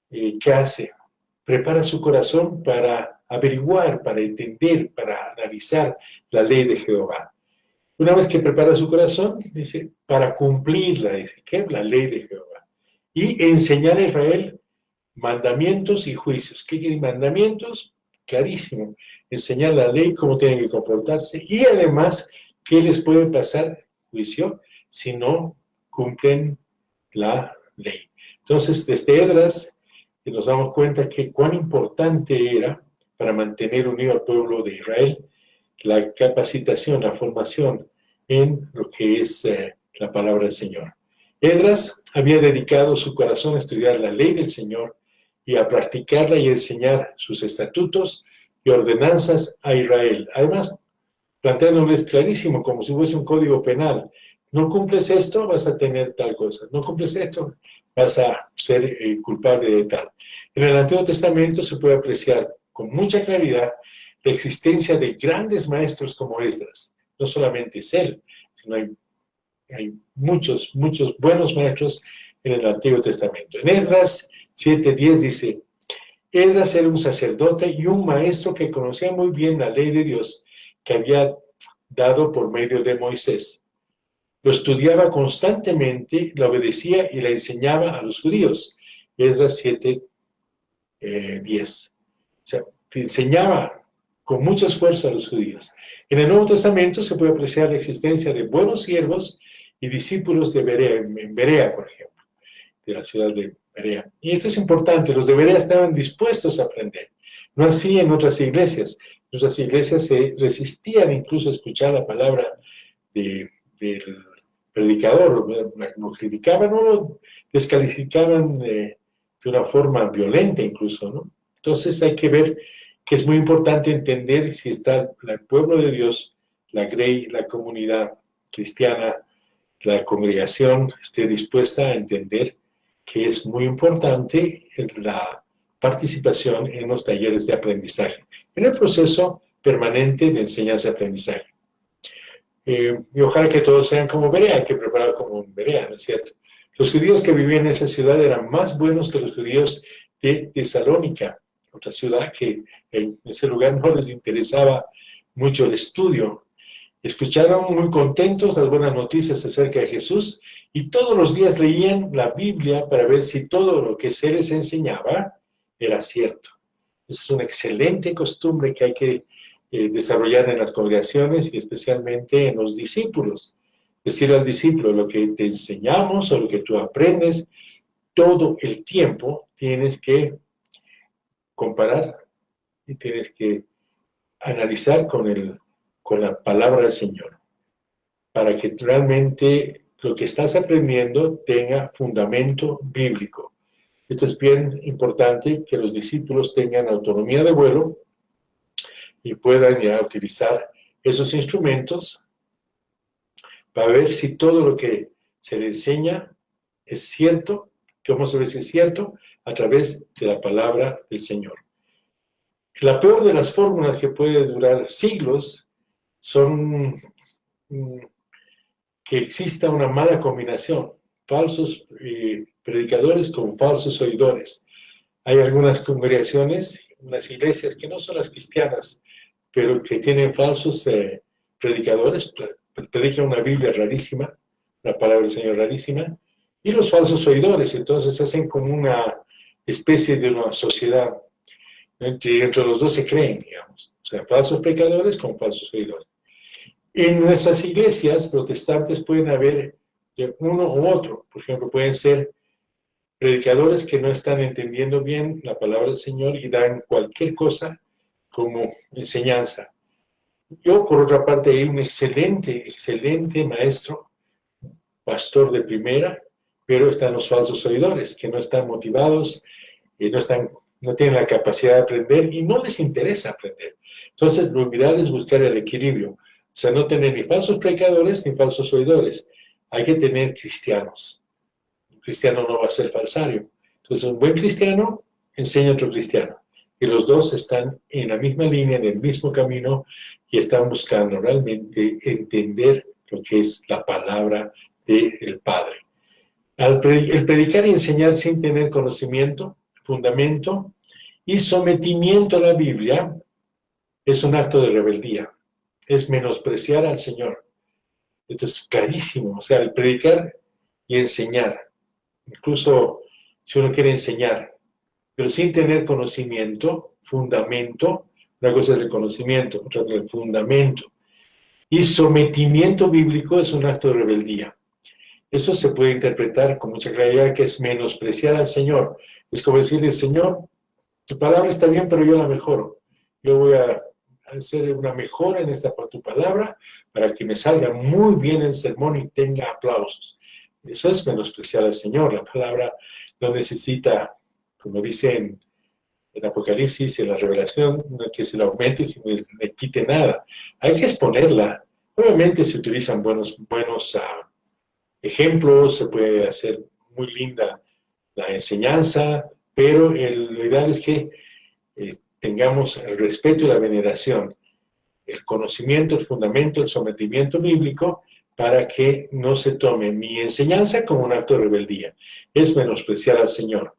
¿qué hace? Prepara su corazón para averiguar, para entender, para analizar la ley de Jehová. Una vez que prepara su corazón, dice, para cumplirla, dice, ¿qué? La ley de Jehová. Y enseñar a Israel mandamientos y juicios. ¿Qué quiere mandamientos? Clarísimo. Enseñar la ley, cómo tienen que comportarse y además, ¿qué les puede pasar? Juicio, si no cumplen la ley. Entonces, desde Esdras nos damos cuenta que cuán importante era para mantener unido al pueblo de Israel la capacitación, la formación en lo que es la palabra del Señor. Esdras había dedicado su corazón a estudiar la ley del Señor y a practicarla y enseñar sus estatutos y ordenanzas a Israel. Además, planteándoles clarísimo, como si fuese un código penal. No cumples esto, vas a tener tal cosa. No cumples esto, vas a ser culpable de tal. En el Antiguo Testamento se puede apreciar con mucha claridad la existencia de grandes maestros como Esdras. No solamente es él, sino hay muchos buenos maestros en el Antiguo Testamento. En Esdras 7:10 dice, Esdras era un sacerdote y un maestro que conocía muy bien la ley de Dios que había dado por medio de Moisés. Lo estudiaba constantemente, la obedecía y la enseñaba a los judíos. Esdras 7:10. O sea, enseñaba con mucho esfuerzo a los judíos. En el Nuevo Testamento se puede apreciar la existencia de buenos siervos y discípulos de Berea, en Berea, por ejemplo. de la ciudad de Berea. Y esto es importante, los de Berea estaban dispuestos a aprender. No así en otras iglesias. En otras iglesias se resistían incluso a escuchar la palabra del predicador, lo criticaban o lo descalificaban de una forma violenta incluso, ¿no? Entonces hay que ver que es muy importante entender si está el pueblo de Dios, la grey, la comunidad cristiana, la congregación esté dispuesta a entender que es muy importante la participación en los talleres de aprendizaje, en el proceso permanente de enseñanza-aprendizaje. Y ojalá que todos sean como Berea, hay que preparar como Berea, ¿no es cierto? Los judíos que vivían en esa ciudad eran más buenos que los judíos de Tesalónica, otra ciudad que en ese lugar no les interesaba mucho el estudio. Escucharon muy contentos las buenas noticias acerca de Jesús y todos los días leían la Biblia para ver si todo lo que se les enseñaba era cierto. Esa es una excelente costumbre que hay que desarrollar en las congregaciones y especialmente en los discípulos. Decir al discípulo, lo que te enseñamos o lo que tú aprendes, todo el tiempo tienes que comparar y tienes que analizar con la palabra del Señor, para que realmente lo que estás aprendiendo tenga fundamento bíblico. Esto es bien importante, que los discípulos tengan autonomía de vuelo y puedan ya utilizar esos instrumentos para ver si todo lo que se les enseña es cierto, cómo se ve si es cierto, a través de la palabra del Señor. La peor de las fórmulas que puede durar siglos son que exista una mala combinación, falsos predicadores con falsos oidores. Hay algunas congregaciones, unas iglesias que no son las cristianas, pero que tienen falsos predicadores, predican una Biblia rarísima, la palabra del Señor rarísima, y los falsos oidores, entonces hacen como una especie de una sociedad, entre los dos se creen, digamos, o sea, falsos predicadores con falsos oidores. En nuestras iglesias protestantes pueden haber uno u otro, por ejemplo, pueden ser predicadores que no están entendiendo bien la palabra del Señor y dan cualquier cosa como enseñanza. Yo, por otra parte, hay un excelente maestro, pastor de primera, pero están los falsos oidores, que no están motivados, no tienen la capacidad de aprender y no les interesa aprender. Entonces, lo ideal es buscar el equilibrio. O sea, no tener ni falsos predicadores ni falsos oidores. Hay que tener cristianos. Un cristiano no va a ser falsario. Entonces, un buen cristiano enseña a otro cristiano. Y los dos están en la misma línea, en el mismo camino, y están buscando realmente entender lo que es la palabra del Padre. El predicar y enseñar sin tener conocimiento, fundamento y sometimiento a la Biblia es un acto de rebeldía, es menospreciar al Señor. Esto es clarísimo, o sea, el predicar y enseñar, incluso si uno quiere enseñar, pero sin tener conocimiento, fundamento, una cosa es el conocimiento, otra es el fundamento, y sometimiento bíblico es un acto de rebeldía. Eso se puede interpretar con mucha claridad que es menospreciar al Señor. Es como decirle, Señor, tu palabra está bien, pero yo la mejoro. Yo voy a hacer una mejora en tu palabra para que me salga muy bien el sermón y tenga aplausos. Eso es menospreciar al Señor. La palabra no necesita, como dice en Apocalipsis, en la revelación, no es que se la aumente, sino que le quite nada. Hay que exponerla. Obviamente se utilizan buenos ejemplos, se puede hacer muy linda la enseñanza, pero lo ideal es que tengamos el respeto y la veneración, el conocimiento, el fundamento, el sometimiento bíblico, para que no se tome mi enseñanza como un acto de rebeldía. Es menospreciar al Señor.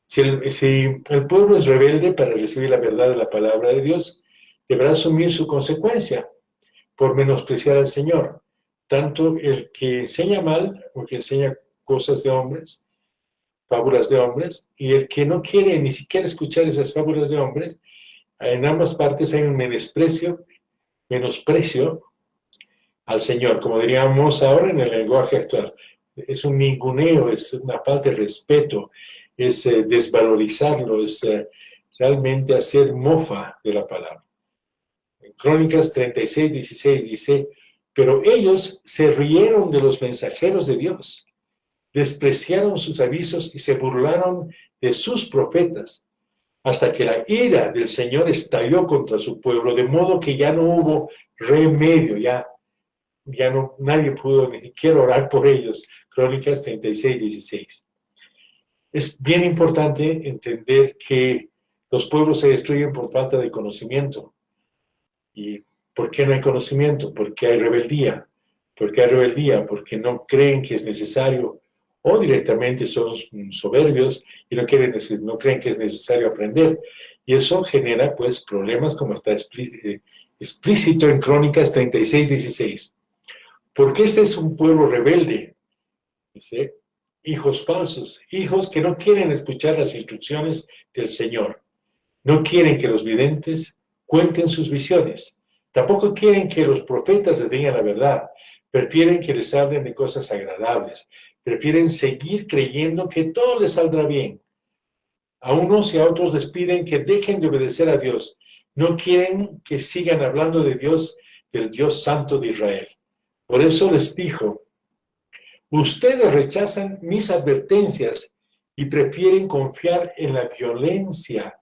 Si el pueblo es rebelde para recibir la verdad de la palabra de Dios, deberá asumir su consecuencia por menospreciar al Señor. Tanto el que enseña mal, o el que enseña cosas de hombres, fábulas de hombres, y el que no quiere ni siquiera escuchar esas fábulas de hombres, en ambas partes hay un menosprecio al Señor, como diríamos ahora en el lenguaje actual, es un ninguneo, es una falta de respeto, es desvalorizarlo, es realmente hacer mofa de la palabra. En Crónicas 36, 16 dice, pero ellos se rieron de los mensajeros de Dios, despreciaron sus avisos y se burlaron de sus profetas, hasta que la ira del Señor estalló contra su pueblo, de modo que ya no hubo remedio, ya no, nadie pudo ni siquiera orar por ellos. Crónicas 36, 16. Es bien importante entender que los pueblos se destruyen por falta de conocimiento. ¿Y por qué no hay conocimiento? Porque hay rebeldía. ¿Por qué hay rebeldía? Porque no creen que es necesario, o directamente son soberbios y no creen que es necesario aprender. Y eso genera, pues, problemas como está explícito en Crónicas 36, 16. Porque este es un pueblo rebelde, dice, hijos falsos, hijos que no quieren escuchar las instrucciones del Señor. No quieren que los videntes cuenten sus visiones. Tampoco quieren que los profetas les digan la verdad. Prefieren que les hablen de cosas agradables. Prefieren seguir creyendo que todo les saldrá bien. A unos y a otros les piden que dejen de obedecer a Dios. No quieren que sigan hablando de Dios, del Dios Santo de Israel. Por eso les dijo, ustedes rechazan mis advertencias y prefieren confiar en la violencia,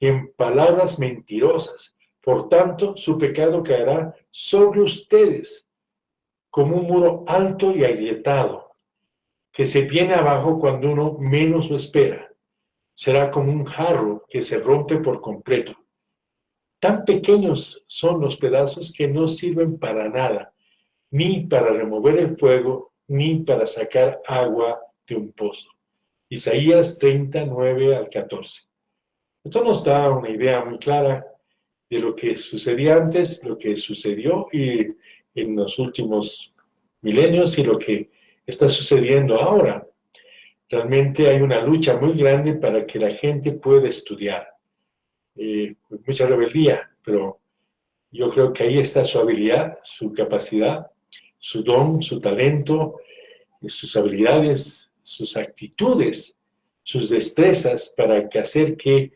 en palabras mentirosas. Por tanto, su pecado caerá sobre ustedes como un muro alto y agrietado, que se viene abajo cuando uno menos lo espera. Será como un jarro que se rompe por completo. Tan pequeños son los pedazos que no sirven para nada, ni para remover el fuego, ni para sacar agua de un pozo. Isaías 39 al 14. Esto nos da una idea muy clara de lo que sucedía antes, lo que sucedió y en los últimos milenios y lo que está sucediendo ahora. Realmente hay una lucha muy grande para que la gente pueda estudiar. Mucha rebeldía, pero yo creo que ahí está su habilidad, su capacidad, su don, su talento, sus habilidades, sus actitudes, sus destrezas para hacer que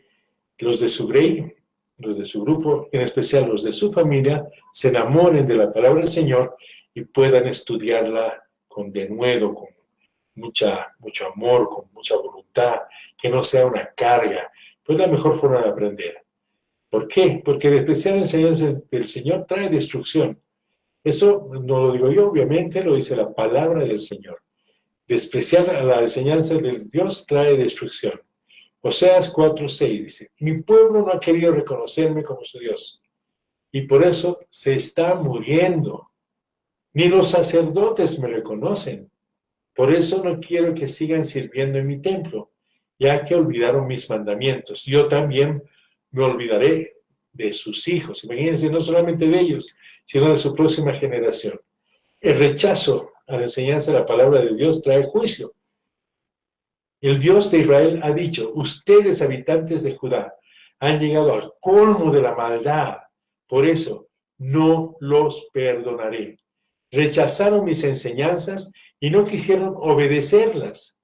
los de su grey, los de su grupo, en especial los de su familia, se enamoren de la palabra del Señor y puedan estudiarla con denuedo, con mucho amor, con mucha voluntad, que no sea una carga. Pues la mejor forma de aprender. ¿Por qué? Porque despreciar la enseñanza del Señor trae destrucción. Eso no lo digo yo, obviamente, lo dice la palabra del Señor. Despreciar la enseñanza del Dios trae destrucción. Oseas 4:6 dice, mi pueblo no ha querido reconocerme como su Dios, y por eso se está muriendo. Ni los sacerdotes me reconocen. Por eso no quiero que sigan sirviendo en mi templo, ya que olvidaron mis mandamientos. Yo también me olvidaré de sus hijos. Imagínense, no solamente de ellos, sino de su próxima generación. El rechazo a la enseñanza de la palabra de Dios trae juicio. El Dios de Israel ha dicho, ustedes habitantes de Judá han llegado al colmo de la maldad, por eso no los perdonaré. Rechazaron mis enseñanzas y no quisieron obedecerlas.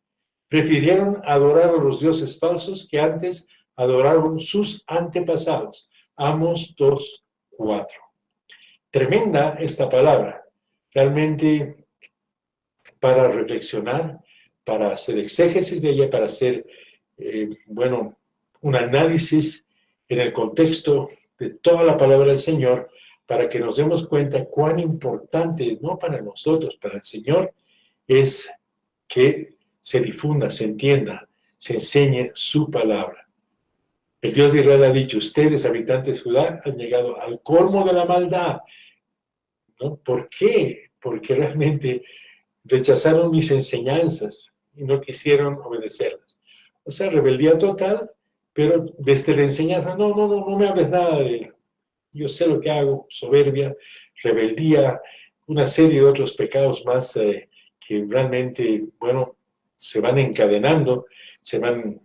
Prefirieron adorar a los dioses falsos que antes adoraron sus antepasados. Amos 2:4. Tremenda esta palabra, realmente para reflexionar, para hacer exégesis de ella, para hacer, un análisis en el contexto de toda la palabra del Señor, para que nos demos cuenta cuán importante, no para nosotros, para el Señor, es que se difunda, se entienda, se enseñe su palabra. El Dios de Israel ha dicho, ustedes, habitantes de Judá, han llegado al colmo de la maldad. ¿No? ¿Por qué? Porque realmente rechazaron mis enseñanzas y no quisieron obedecerlas. O sea, rebeldía total, pero desde la enseñanza, no me hables nada de él. Yo sé lo que hago, soberbia, rebeldía, una serie de otros pecados más que realmente, se van encadenando, se van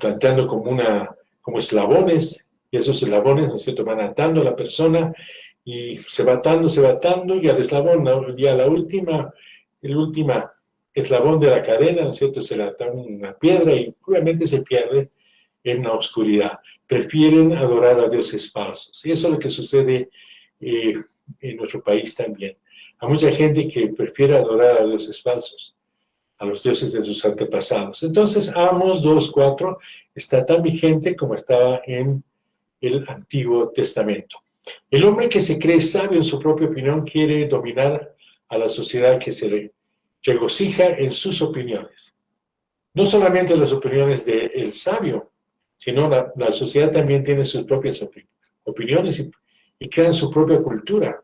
planteando como eslabones, y esos eslabones, ¿no es cierto?, van atando a la persona, y se va atando, y al eslabón, y a la última el último eslabón de la cadena, ¿no es cierto? Se le ata una piedra y obviamente se pierde en la oscuridad. Prefieren adorar a dioses falsos. Y eso es lo que sucede en nuestro país también. Hay mucha gente que prefiere adorar a dioses falsos, a los dioses de sus antepasados. Entonces, Amos 2:4 está tan vigente como estaba en el Antiguo Testamento. El hombre que se cree sabio en su propia opinión quiere dominar a la sociedad que se regocija en sus opiniones. No solamente las opiniones del sabio, sino la sociedad también tiene sus propias opiniones y crean su propia cultura.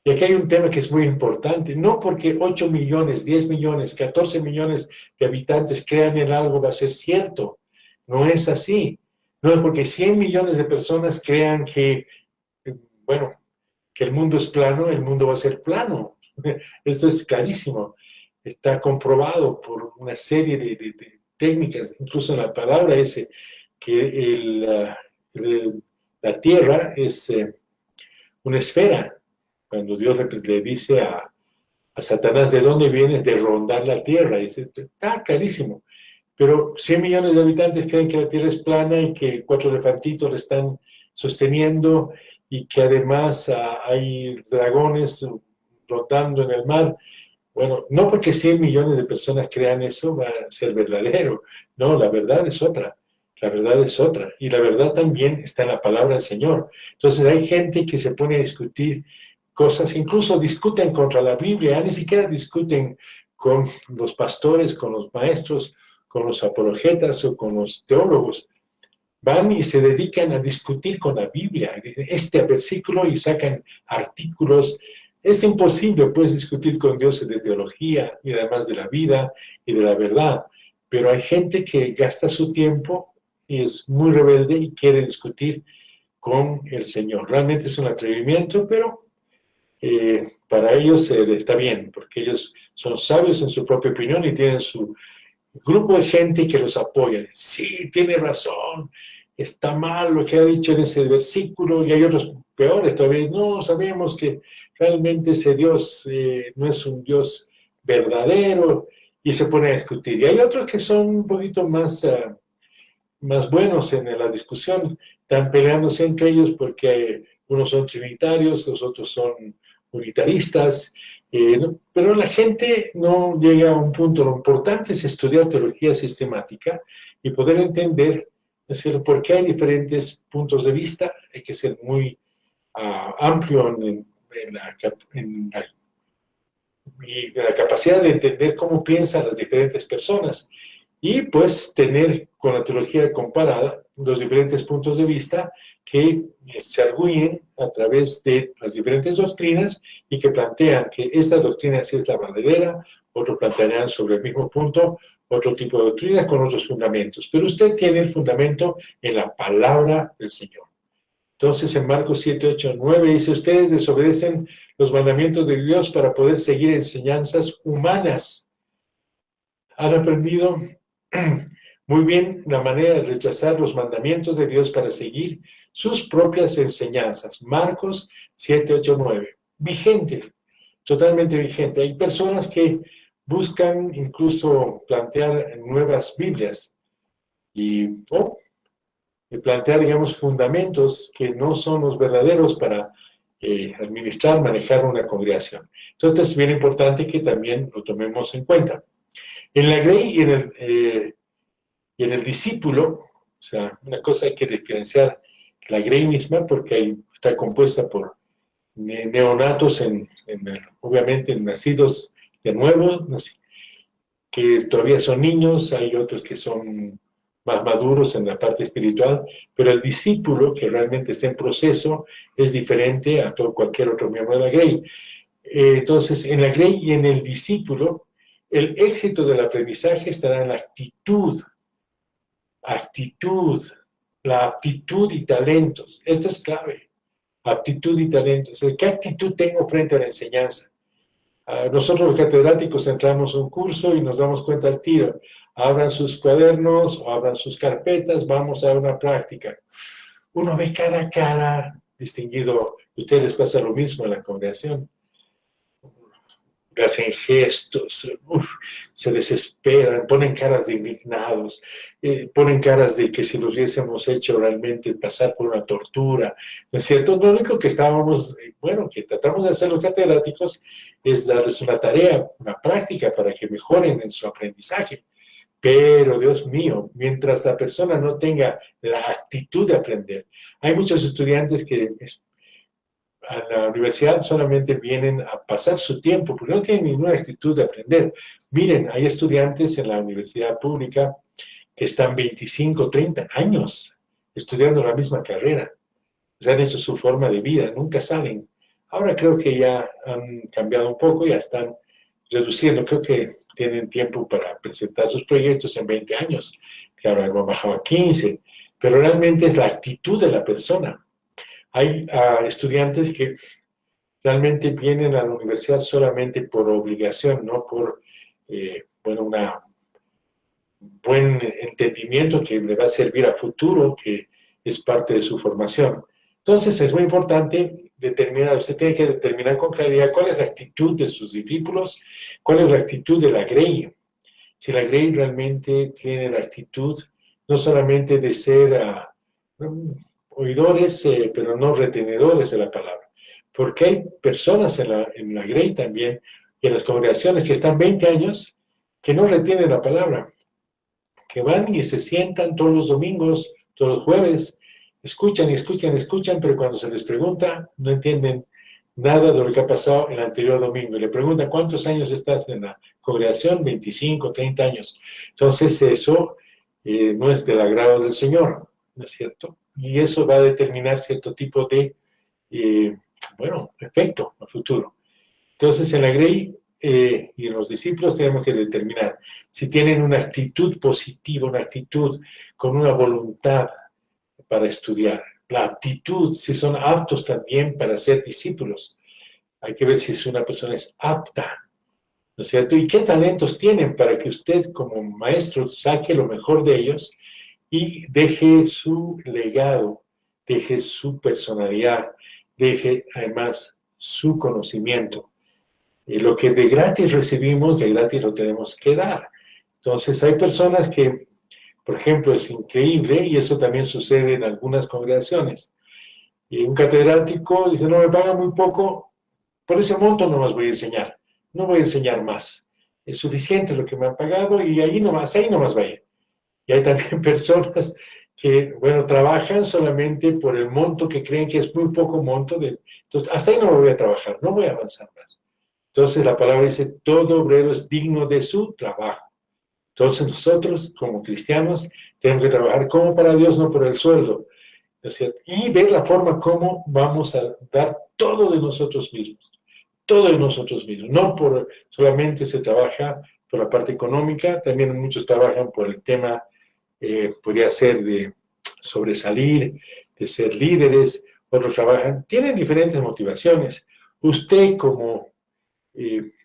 Y aquí hay un tema que es muy importante. No porque 8 millones, 10 millones, 14 millones de habitantes crean en algo va a ser cierto. No es así. No es porque 100 millones de personas crean que, bueno, que el mundo es plano, el mundo va a ser plano. Esto es clarísimo. Está comprobado por una serie de técnicas, incluso en la palabra ese, que la Tierra es una esfera. Cuando Dios le dice a Satanás, ¿de dónde vienes? De rondar la Tierra. Y dice, está clarísimo. Pero 100 millones de habitantes creen que la Tierra es plana y que 4 elefantitos la están sosteniendo y que además hay dragones flotando en el mar. Bueno, no porque 100 millones de personas crean eso va a ser verdadero. No, la verdad es otra. La verdad es otra. Y la verdad también está en la palabra del Señor. Entonces hay gente que se pone a discutir cosas, incluso discuten contra la Biblia, ni siquiera discuten con los pastores, con los maestros, con los apologetas o con los teólogos. Van y se dedican a discutir con la Biblia, este versículo, y sacan artículos. Es imposible, puedes discutir con Dios de teología y además de la vida y de la verdad, pero hay gente que gasta su tiempo y es muy rebelde y quiere discutir con el Señor. Realmente es un atrevimiento, pero para ellos está bien, porque ellos son sabios en su propia opinión y tienen su grupo de gente que los apoya. Sí, tiene razón, está mal lo que ha dicho en ese versículo, y hay otros peores todavía. No, sabemos que realmente ese Dios no es un Dios verdadero, y se pone a discutir. Y hay otros que son un poquito más buenos en la discusión, están peleándose entre ellos porque unos son trinitarios, los otros son unitaristas, pero la gente no llega a un punto. Lo importante es estudiar teología sistemática y poder entender, ¿no es cierto?, por qué hay diferentes puntos de vista. Hay que ser muy amplio en la capacidad de entender cómo piensan las diferentes personas y pues tener con la teología comparada los diferentes puntos de vista que se arguyen a través de las diferentes doctrinas y que plantean que esta doctrina sí es la verdadera, otros plantearán sobre el mismo punto otro tipo de doctrinas con otros fundamentos, pero usted tiene el fundamento en la palabra del Señor. Entonces en Marcos 7, 8, 9 dice, ustedes desobedecen los mandamientos de Dios para poder seguir enseñanzas humanas. Han aprendido muy bien la manera de rechazar los mandamientos de Dios para seguir sus propias enseñanzas. Marcos 7, 8, 9. Vigente, totalmente vigente. Hay personas que buscan incluso plantear nuevas Biblias y plantear, digamos, fundamentos que no son los verdaderos para administrar, manejar una congregación. Entonces es bien importante que también lo tomemos en cuenta. En la grey y en el discípulo, o sea, una cosa hay que diferenciar la grey misma porque está compuesta por neonatos, obviamente nacidos de nuevo, que todavía son niños, hay otros que son más maduros en la parte espiritual, pero el discípulo, que realmente está en proceso, es diferente a cualquier otro miembro de la grey. Entonces, en la grey y en el discípulo, el éxito del aprendizaje estará en la actitud, la aptitud y talentos. Esto es clave, aptitud y talentos. ¿Qué actitud tengo frente a la enseñanza? Nosotros los catedráticos entramos a un curso y nos damos cuenta al tiro. Abran sus cuadernos o abran sus carpetas, vamos a una práctica. Uno ve cada cara distinguido. A ustedes les pasa lo mismo en la congregación. hacen gestos, se desesperan, ponen caras de indignados, ponen caras de que si lo hubiésemos hecho realmente pasar por una tortura, ¿no es cierto? Lo único que que tratamos de hacer los catedráticos es darles una tarea, una práctica para que mejoren en su aprendizaje. Pero, Dios mío, mientras la persona no tenga la actitud de aprender, hay muchos estudiantes que a la universidad solamente vienen a pasar su tiempo, porque no tienen ninguna actitud de aprender. Miren, hay estudiantes en la universidad pública que están 25, 30 años estudiando la misma carrera. O sea, han hecho su forma de vida, nunca salen. Ahora creo que ya han cambiado un poco, ya están reduciendo. Creo que tienen tiempo para presentar sus proyectos en 20 años, que ahora hemos bajado a 15. Pero realmente es la actitud de la persona. Hay estudiantes que realmente vienen a la universidad solamente por obligación, no por, un buen entendimiento que le va a servir a futuro, que es parte de su formación. Entonces es muy importante usted tiene que determinar con claridad cuál es la actitud de sus discípulos, cuál es la actitud de la Grey. Si la Grey realmente tiene la actitud no solamente de ser oidores, pero no retenedores de la palabra. Porque hay personas en la Grey también, y en las congregaciones que están 20 años, que no retienen la palabra, que van y se sientan todos los domingos, todos los jueves, escuchan y escuchan y escuchan, pero cuando se les pregunta, no entienden nada de lo que ha pasado el anterior domingo. Y le preguntan, ¿cuántos años estás en la congregación? 25, 30 años. Entonces eso no es del agrado del Señor, ¿no es cierto? Y eso va a determinar cierto tipo de, efecto a futuro. Entonces, en la Grey y en los discípulos tenemos que determinar si tienen una actitud positiva, una actitud con una voluntad para estudiar. La aptitud, si son aptos también para ser discípulos. Hay que ver si una persona es apta, ¿no es cierto? Y qué talentos tienen para que usted como maestro saque lo mejor de ellos y deje su legado, deje su personalidad, deje además su conocimiento. Lo que de gratis recibimos, de gratis lo tenemos que dar. Entonces hay personas que, por ejemplo, es increíble, y eso también sucede en algunas congregaciones. Y un catedrático dice, no, me pagan muy poco, por ese monto no más voy a enseñar, no voy a enseñar más. Es suficiente lo que me han pagado y ahí nomás va a ir. Y hay también personas que, trabajan solamente por el monto que creen que es muy poco monto. Entonces, hasta ahí no voy a trabajar, no voy a avanzar más. Entonces, la palabra dice, todo obrero es digno de su trabajo. Entonces, nosotros, como cristianos, tenemos que trabajar como para Dios, no por el sueldo. ¿No es cierto? Y ver la forma como vamos a dar todo de nosotros mismos. Todo de nosotros mismos. No solamente se trabaja por la parte económica, también muchos trabajan por el tema, podría ser de sobresalir, de ser líderes, otros trabajan, tienen diferentes motivaciones. Usted como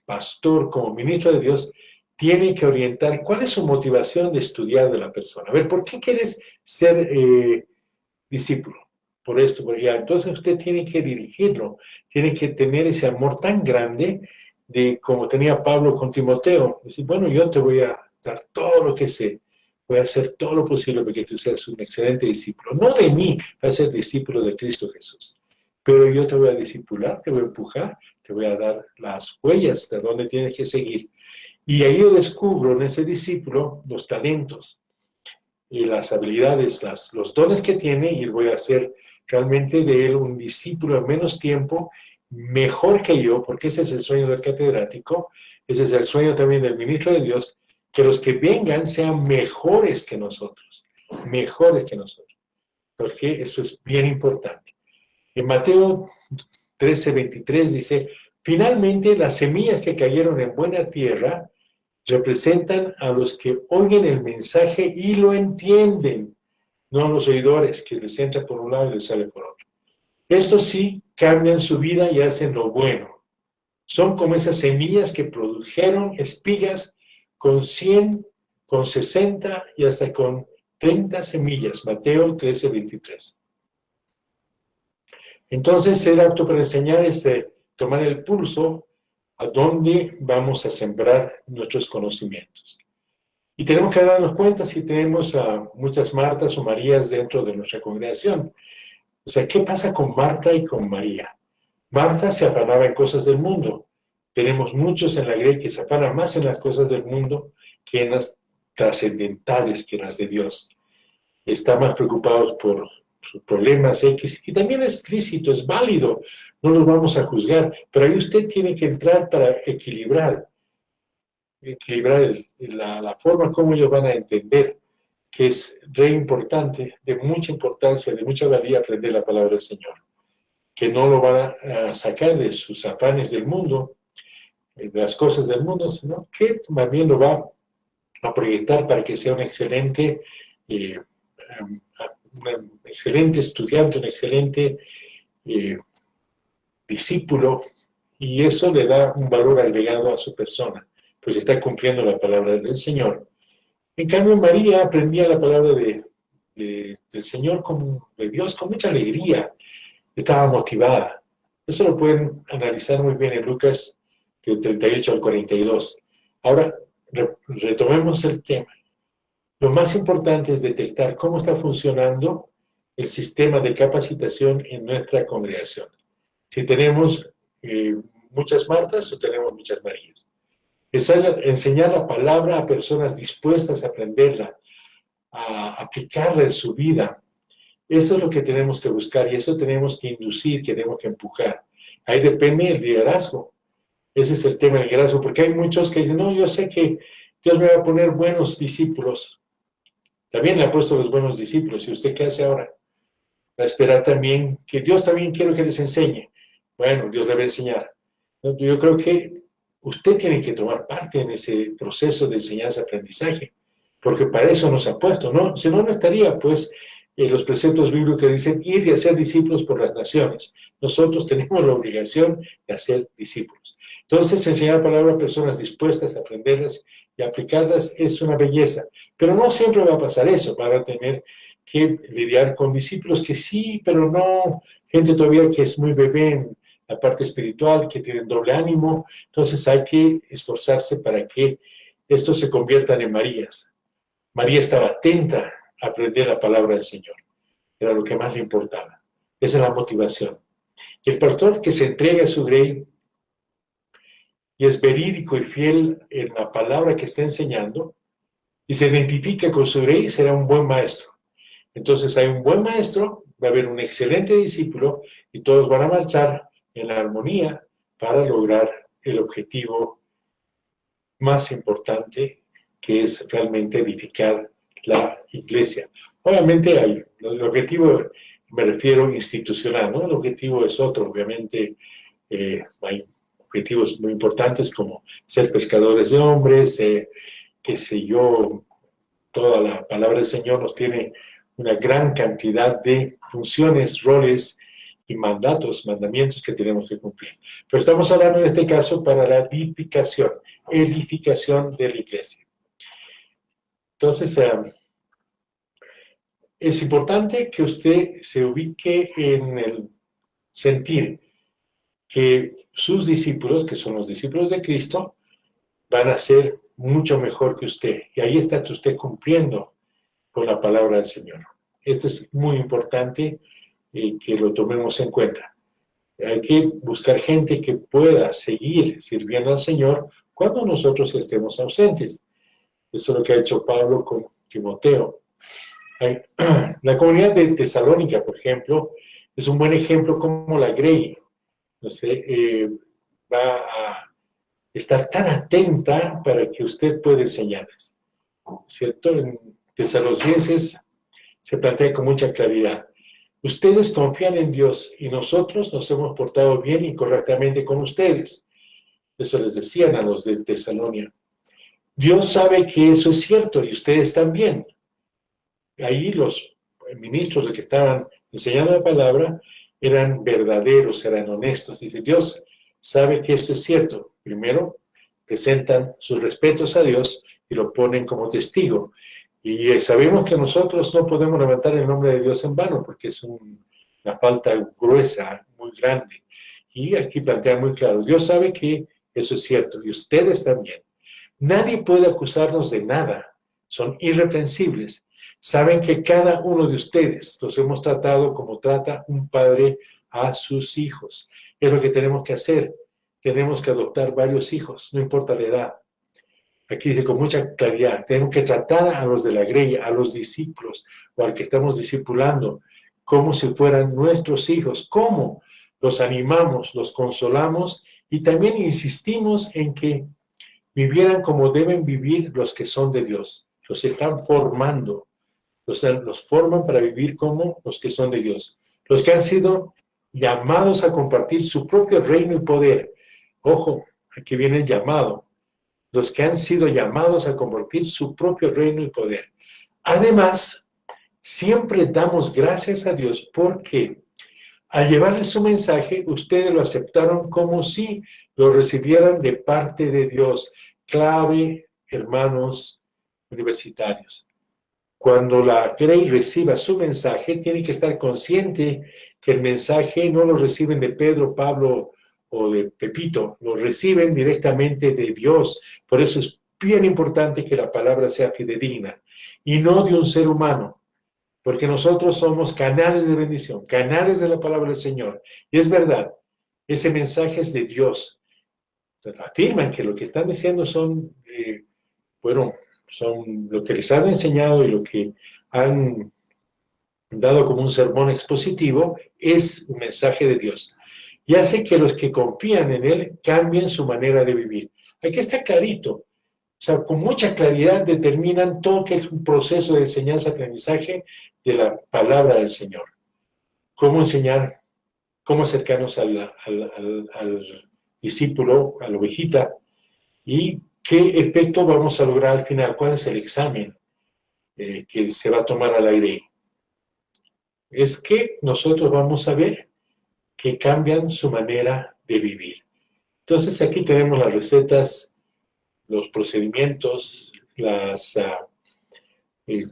pastor, como ministro de Dios, tiene que orientar cuál es su motivación de estudiar de la persona. A ver, ¿por qué quieres ser discípulo? Por esto, por allá. Entonces usted tiene que dirigirlo, tiene que tener ese amor tan grande de como tenía Pablo con Timoteo. Decir, bueno, yo te voy a dar todo lo que sé, voy a hacer todo lo posible para que tú seas un excelente discípulo. No de mí, va a ser discípulo de Cristo Jesús. Pero yo te voy a discipular, te voy a empujar, te voy a dar las huellas de dónde tienes que seguir. Y ahí yo descubro en ese discípulo los talentos y las habilidades, los dones que tiene, y voy a hacer realmente de él un discípulo en menos tiempo, mejor que yo, porque ese es el sueño del catedrático, ese es el sueño también del ministro de Dios, que los que vengan sean mejores que nosotros, porque eso es bien importante. En Mateo 13:23 dice, finalmente las semillas que cayeron en buena tierra representan a los que oyen el mensaje y lo entienden, no a los oidores que les entra por un lado y les sale por otro. Estos sí cambian su vida y hacen lo bueno. Son como esas semillas que produjeron espigas con 100, con 60 y hasta con 30 semillas. Mateo 13:23. Entonces, ser apto para enseñar es tomar el pulso a dónde vamos a sembrar nuestros conocimientos. Y tenemos que darnos cuenta si tenemos a muchas Martas o Marías dentro de nuestra congregación. O sea, ¿qué pasa con Marta y con María? Marta se afanaba en cosas del mundo. Tenemos muchos en la Grey que se afanan más en las cosas del mundo que en las trascendentales, que en las de Dios. Están más preocupados por sus problemas X, y también es lícito, es válido, no los vamos a juzgar, pero ahí usted tiene que entrar para equilibrar la forma como ellos van a entender que es re importante, de mucha importancia, de mucha valía aprender la palabra del Señor, que no lo van a sacar de sus afanes del mundo, de las cosas del mundo, sino que también lo va a proyectar para que sea un excelente estudiante, un excelente discípulo, y eso le da un valor agregado a su persona, pues está cumpliendo la palabra del Señor. En cambio, María aprendía la palabra del Señor, de Dios, con mucha alegría, estaba motivada. Eso lo pueden analizar muy bien en Lucas, del 38 al 42. Ahora, retomemos el tema. Lo más importante es detectar cómo está funcionando el sistema de capacitación en nuestra congregación. Si tenemos muchas Martas o tenemos muchas Marías. Enseñar la palabra a personas dispuestas a aprenderla, a aplicarla en su vida. Eso es lo que tenemos que buscar y eso tenemos que inducir, que tenemos que empujar. Ahí depende el liderazgo. Ese es el tema del liderazgo, porque hay muchos que dicen, no, yo sé que Dios me va a poner buenos discípulos. También le ha puesto los buenos discípulos. ¿Y usted qué hace ahora? Va a esperar también que Dios también quiere que les enseñe. Bueno, Dios le va a enseñar. Yo creo que usted tiene que tomar parte en ese proceso de enseñanza-aprendizaje, porque para eso nos ha puesto, ¿no? Si no, no estaría, pues, los preceptos bíblicos que dicen ir y hacer discípulos por las naciones. Nosotros tenemos la obligación de hacer discípulos. Entonces, enseñar la palabra a personas dispuestas a aprenderlas y aplicarlas es una belleza. Pero no siempre va a pasar eso. Van a tener que lidiar con discípulos que sí, pero no. Gente todavía que es muy bebé en la parte espiritual, que tienen doble ánimo. Entonces, hay que esforzarse para que estos se conviertan en Marías. María estaba atenta a aprender la palabra del Señor. Era lo que más le importaba. Esa es la motivación. Y el pastor que se entrega a su grey y es verídico y fiel en la palabra que está enseñando y se identifica con su grey, será un buen maestro. Entonces hay un buen maestro, va a haber un excelente discípulo y todos van a marchar en la armonía para lograr el objetivo más importante, que es realmente edificar la iglesia. Obviamente hay el objetivo, me refiero institucional, ¿no? El objetivo es otro, obviamente hay objetivos muy importantes como ser pescadores de hombres, qué sé yo, toda la palabra del Señor nos tiene una gran cantidad de funciones, roles y mandamientos que tenemos que cumplir. Pero estamos hablando en este caso para la edificación de la iglesia. Entonces, es importante que usted se ubique en el sentir que sus discípulos, que son los discípulos de Cristo, van a ser mucho mejor que usted. Y ahí está usted cumpliendo con la palabra del Señor. Esto es muy importante que lo tomemos en cuenta. Hay que buscar gente que pueda seguir sirviendo al Señor cuando nosotros estemos ausentes. Eso es lo que ha hecho Pablo con Timoteo. La comunidad de Tesalónica, por ejemplo, es un buen ejemplo como la Grey. No sé, va a estar tan atenta para que usted pueda enseñarles. ¿Cierto? En Tesalonicenses se plantea con mucha claridad. Ustedes confían en Dios y nosotros nos hemos portado bien y correctamente con ustedes. Eso les decían a los de Tesalónica. Dios sabe que eso es cierto y ustedes también. Ahí los ministros que estaban enseñando la palabra eran verdaderos, eran honestos. Dice, Dios sabe que esto es cierto. Primero, presentan sus respetos a Dios y lo ponen como testigo. Y sabemos que nosotros no podemos levantar el nombre de Dios en vano, porque es una falta gruesa, muy grande. Y aquí plantea muy claro, Dios sabe que Eso es cierto, y ustedes también. Nadie puede acusarnos de nada, son irreprensibles. Saben que cada uno de ustedes los hemos tratado como trata un padre a sus hijos. Es lo que tenemos que hacer. Tenemos que adoptar varios hijos, no importa la edad. Aquí dice con mucha claridad, tenemos que tratar a los de la grey, a los discípulos o al que estamos discipulando, como si fueran nuestros hijos. ¿Cómo? Los animamos, los consolamos y también insistimos en que vivieran como deben vivir los que son de Dios. Los están formando, los forman para vivir como los que son de Dios. Los que han sido llamados a compartir su propio reino y poder. Ojo, aquí viene el llamado. Los que han sido llamados a compartir su propio reino y poder. Además, siempre damos gracias a Dios porque al llevarles su mensaje, ustedes lo aceptaron como si lo recibieran de parte de Dios. Clave, hermanos universitarios. Cuando la Grey reciba su mensaje, tiene que estar consciente que el mensaje no lo reciben de Pedro, Pablo o de Pepito, lo reciben directamente de Dios. Por eso es bien importante que la palabra sea fidedigna y no de un ser humano, porque nosotros somos canales de bendición, canales de la palabra del Señor. Y es verdad, ese mensaje es de Dios. Afirman que lo que están diciendo son, son lo que les han enseñado y lo que han dado como un sermón expositivo, es un mensaje de Dios. Y hace que los que confían en Él cambien su manera de vivir. Aquí está clarito. O sea, con mucha claridad determinan todo que es un proceso de enseñanza-aprendizaje de la palabra del Señor. Cómo enseñar, cómo acercarnos al discípulo, a la ovejita, y qué efecto vamos a lograr al final, cuál es el examen que se va a tomar al aire. Es que nosotros vamos a ver que cambian su manera de vivir. Entonces aquí tenemos las recetas, los procedimientos,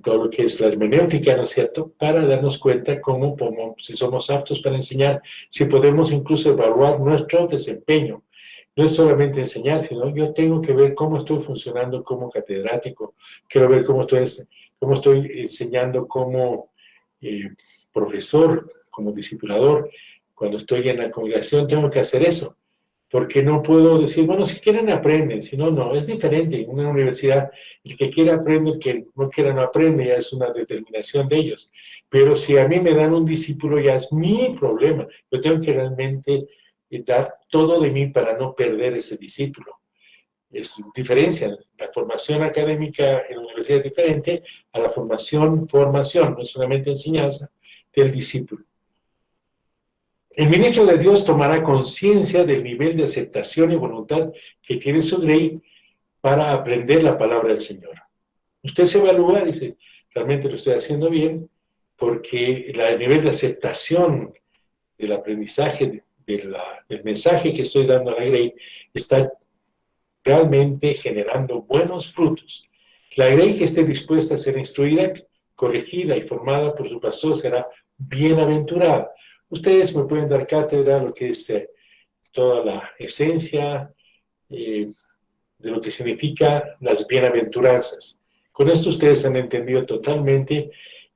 todo lo que es la hermenéutica, ¿no es cierto?, para darnos cuenta cómo, si somos aptos para enseñar, si podemos incluso evaluar nuestro desempeño. No es solamente enseñar, sino yo tengo que ver cómo estoy funcionando como catedrático, quiero ver cómo estoy enseñando como profesor, como discipulador. Cuando estoy en la congregación tengo que hacer eso, porque no puedo decir, bueno, si quieren aprenden, si no, no, es diferente. En una universidad, el que quiera aprende, el que no quiera no aprende, ya es una determinación de ellos. Pero si a mí me dan un discípulo, ya es mi problema. Yo tengo que realmente dar todo de mí para no perder ese discípulo. Es diferencia. La formación académica en la universidad es diferente a la formación, no solamente enseñanza del discípulo. El ministro de Dios tomará conciencia del nivel de aceptación y voluntad que tiene su grey para aprender la palabra del Señor. Usted se evalúa, dice, realmente lo estoy haciendo bien, porque el nivel de aceptación del aprendizaje, del mensaje que estoy dando a la grey, está realmente generando buenos frutos. La grey que esté dispuesta a ser instruida, corregida y formada por su pastor será bienaventurada. Ustedes me pueden dar cátedra lo que es toda la esencia de lo que significa las bienaventuranzas. Con esto ustedes han entendido totalmente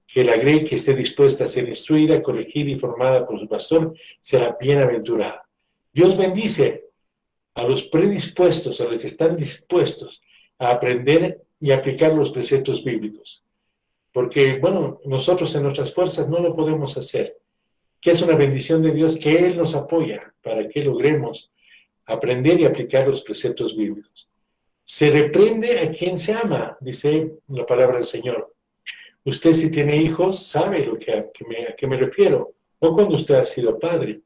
que la grey que esté dispuesta a ser instruida, corregida y formada por su pastor será bienaventurada. Dios bendice a los predispuestos, a los que están dispuestos a aprender y aplicar los preceptos bíblicos. Porque, bueno, nosotros en nuestras fuerzas no lo podemos hacer. Que es una bendición de Dios que Él nos apoya para que logremos aprender y aplicar los preceptos bíblicos. Se reprende a quien se ama, dice la palabra del Señor. Usted si tiene hijos sabe a qué me refiero. O cuando usted ha sido padre,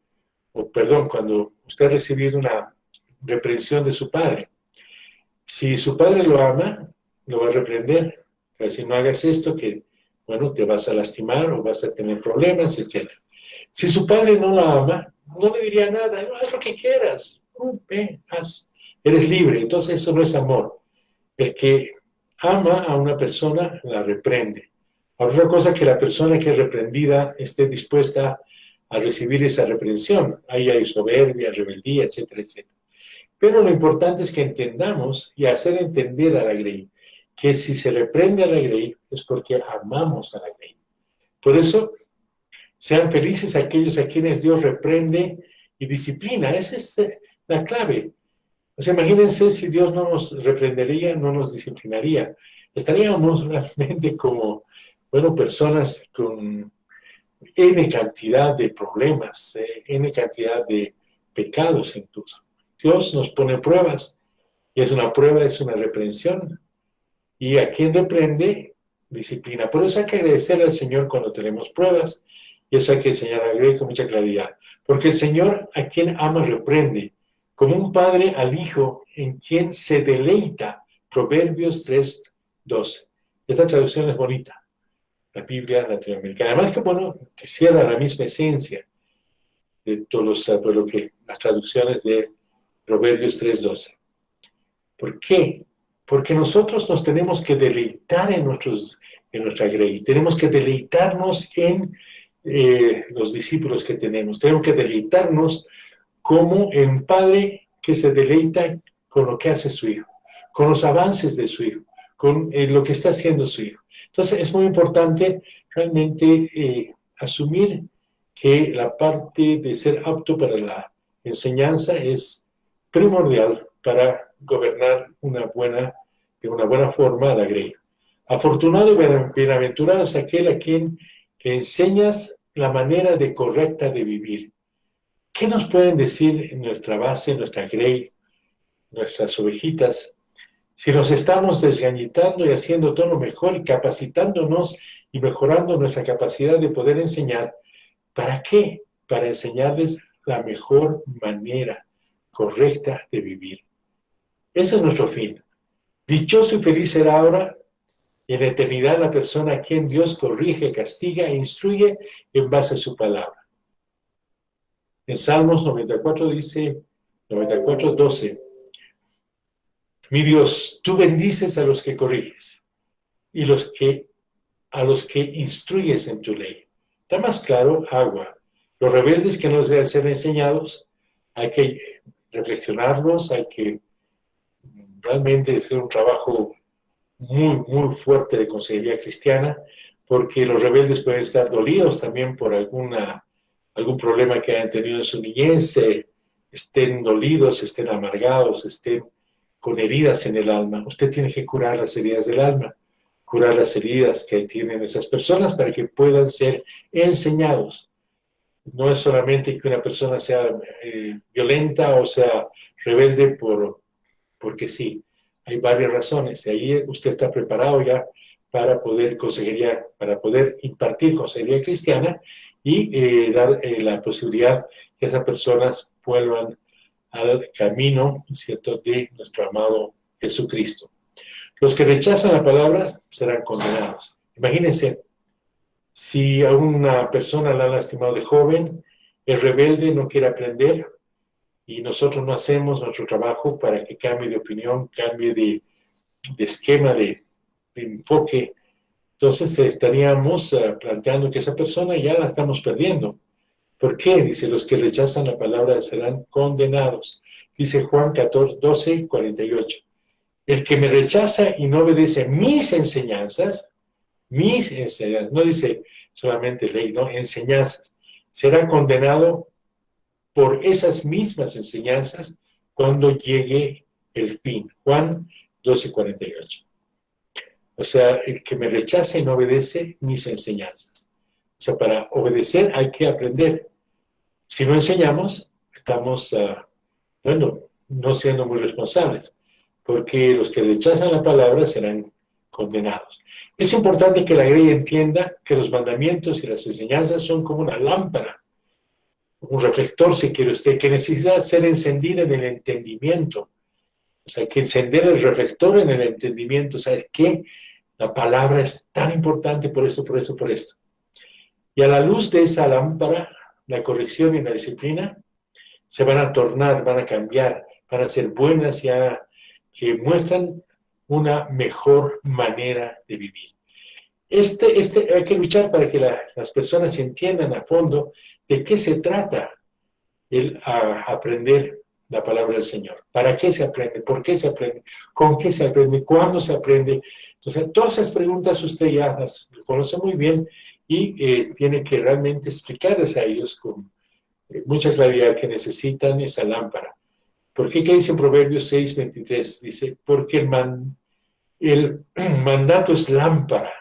cuando usted ha recibido una reprensión de su padre. Si su padre lo ama, lo va a reprender. Va a decir, no hagas esto, que, bueno, te vas a lastimar o vas a tener problemas, etc. Si su padre no la ama, no le diría nada, no, haz lo que quieras, eres libre. Entonces eso no es amor. El que ama a una persona la reprende. Otra cosa que la persona que es reprendida esté dispuesta a recibir esa reprensión. Ahí hay soberbia, rebeldía, etcétera, etcétera. Pero lo importante es que entendamos y hacer entender a la Grey que si se reprende a la Grey es porque amamos a la Grey. Por eso, sean felices aquellos a quienes Dios reprende y disciplina. Esa es la clave. O sea, imagínense si Dios no nos reprendería, no nos disciplinaría. Estaríamos realmente como, bueno, personas con N cantidad de problemas, N cantidad de pecados incluso. Dios nos pone pruebas, y es una prueba, es una reprensión. Y a quien reprende, disciplina. Por eso hay que agradecer al Señor cuando tenemos pruebas, y eso hay que enseñar con mucha claridad. Porque el Señor a quien ama reprende, como un padre al hijo en quien se deleita. Proverbios 3:12. Esta traducción es bonita, la Biblia latinoamericana. Además que, bueno, que cierra la misma esencia de todos las traducciones de Proverbios 3:12. ¿Por qué? Porque nosotros nos tenemos que deleitar en nuestra grey, tenemos que deleitarnos en los discípulos que tenemos que deleitarnos como el padre que se deleita con lo que hace su hijo, con los avances de su hijo, con lo que está haciendo su hijo. Entonces es muy importante realmente asumir que la parte de ser apto para la enseñanza es primordial para gobernar de una buena forma a la grey. Afortunado y bienaventurado es aquel a quien le enseñas la manera correcta de vivir. ¿Qué nos pueden decir en nuestra base, nuestra grey, nuestras ovejitas? Si nos estamos desgañitando y haciendo todo lo mejor y capacitándonos y mejorando nuestra capacidad de poder enseñar, ¿para qué? Para enseñarles la mejor manera correcta de vivir. Ese es nuestro fin. Dichoso y feliz será ahora y en la eternidad la persona a quien Dios corrige, castiga e instruye en base a su palabra. En Salmos 94 dice, 94:12, mi Dios, tú bendices a los que corriges y a los que instruyes en tu ley. Está más claro, agua. Los rebeldes que no deben ser enseñados, hay que reflexionarlos, hay que realmente hacer un trabajo muy, muy fuerte de consejería cristiana, porque los rebeldes pueden estar dolidos también por algún problema que hayan tenido en su niñez, estén dolidos, estén amargados, estén con heridas en el alma. Usted tiene que curar las heridas del alma, curar las heridas que tienen esas personas para que puedan ser enseñados. No es solamente que una persona sea violenta o sea rebelde porque sí. Hay varias razones. De ahí usted está preparado ya para poder impartir consejería cristiana y dar la posibilidad que esas personas vuelvan al camino, ¿cierto?, de nuestro amado Jesucristo. Los que rechazan la palabra serán condenados. Imagínense, si a una persona la han lastimado de joven, es rebelde, no quiere aprender, y nosotros no hacemos nuestro trabajo para que cambie de opinión, cambie de esquema, de enfoque, entonces estaríamos planteando que esa persona ya la estamos perdiendo. ¿Por qué? Dice, los que rechazan la palabra serán condenados. Dice Juan 12:48. El que me rechaza y no obedece mis enseñanzas, no dice solamente ley, no, enseñanzas, será condenado por esas mismas enseñanzas cuando llegue el fin. Juan 12:48. O sea, el que me rechaza y no obedece mis enseñanzas. O sea, para obedecer hay que aprender. Si no enseñamos, estamos, no siendo muy responsables, porque los que rechazan la palabra serán condenados. Es importante que la grey entienda que los mandamientos y las enseñanzas son como una lámpara, un reflector, si quiere usted, que necesita ser encendida en el entendimiento. O sea, hay que encender el reflector en el entendimiento. ¿Sabes qué? La palabra es tan importante por esto, por esto, por esto. Y a la luz de esa lámpara, la corrección y la disciplina se van a tornar, van a cambiar, van a ser buenas ya, que muestran una mejor manera de vivir. Hay que luchar para que las personas entiendan a fondo de qué se trata el aprender la palabra del Señor. ¿Para qué se aprende? ¿Por qué se aprende? ¿Con qué se aprende? ¿Cuándo se aprende? Entonces, todas esas preguntas usted ya las conoce muy bien y tiene que realmente explicarles a ellos con mucha claridad que necesitan esa lámpara. ¿Por qué? ¿Qué dice en Proverbios 6:23? Dice, porque el mandato es lámpara,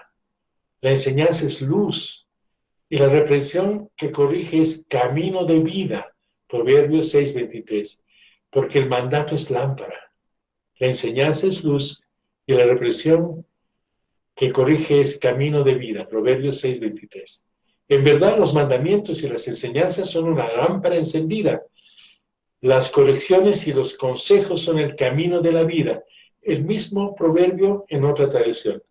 la enseñanza es luz y la reprensión que corrige es camino de vida. Proverbios 6:23. Porque el mandato es lámpara, la enseñanza es luz y la reprensión que corrige es camino de vida. Proverbios 6:23. En verdad, los mandamientos y las enseñanzas son una lámpara encendida. Las correcciones y los consejos son el camino de la vida. El mismo proverbio en otra traducción.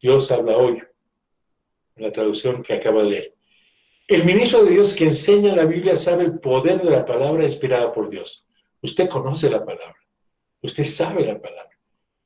Dios habla hoy, en la traducción que acaba de leer. El ministro de Dios que enseña la Biblia sabe el poder de la palabra inspirada por Dios. Usted conoce la palabra, usted sabe la palabra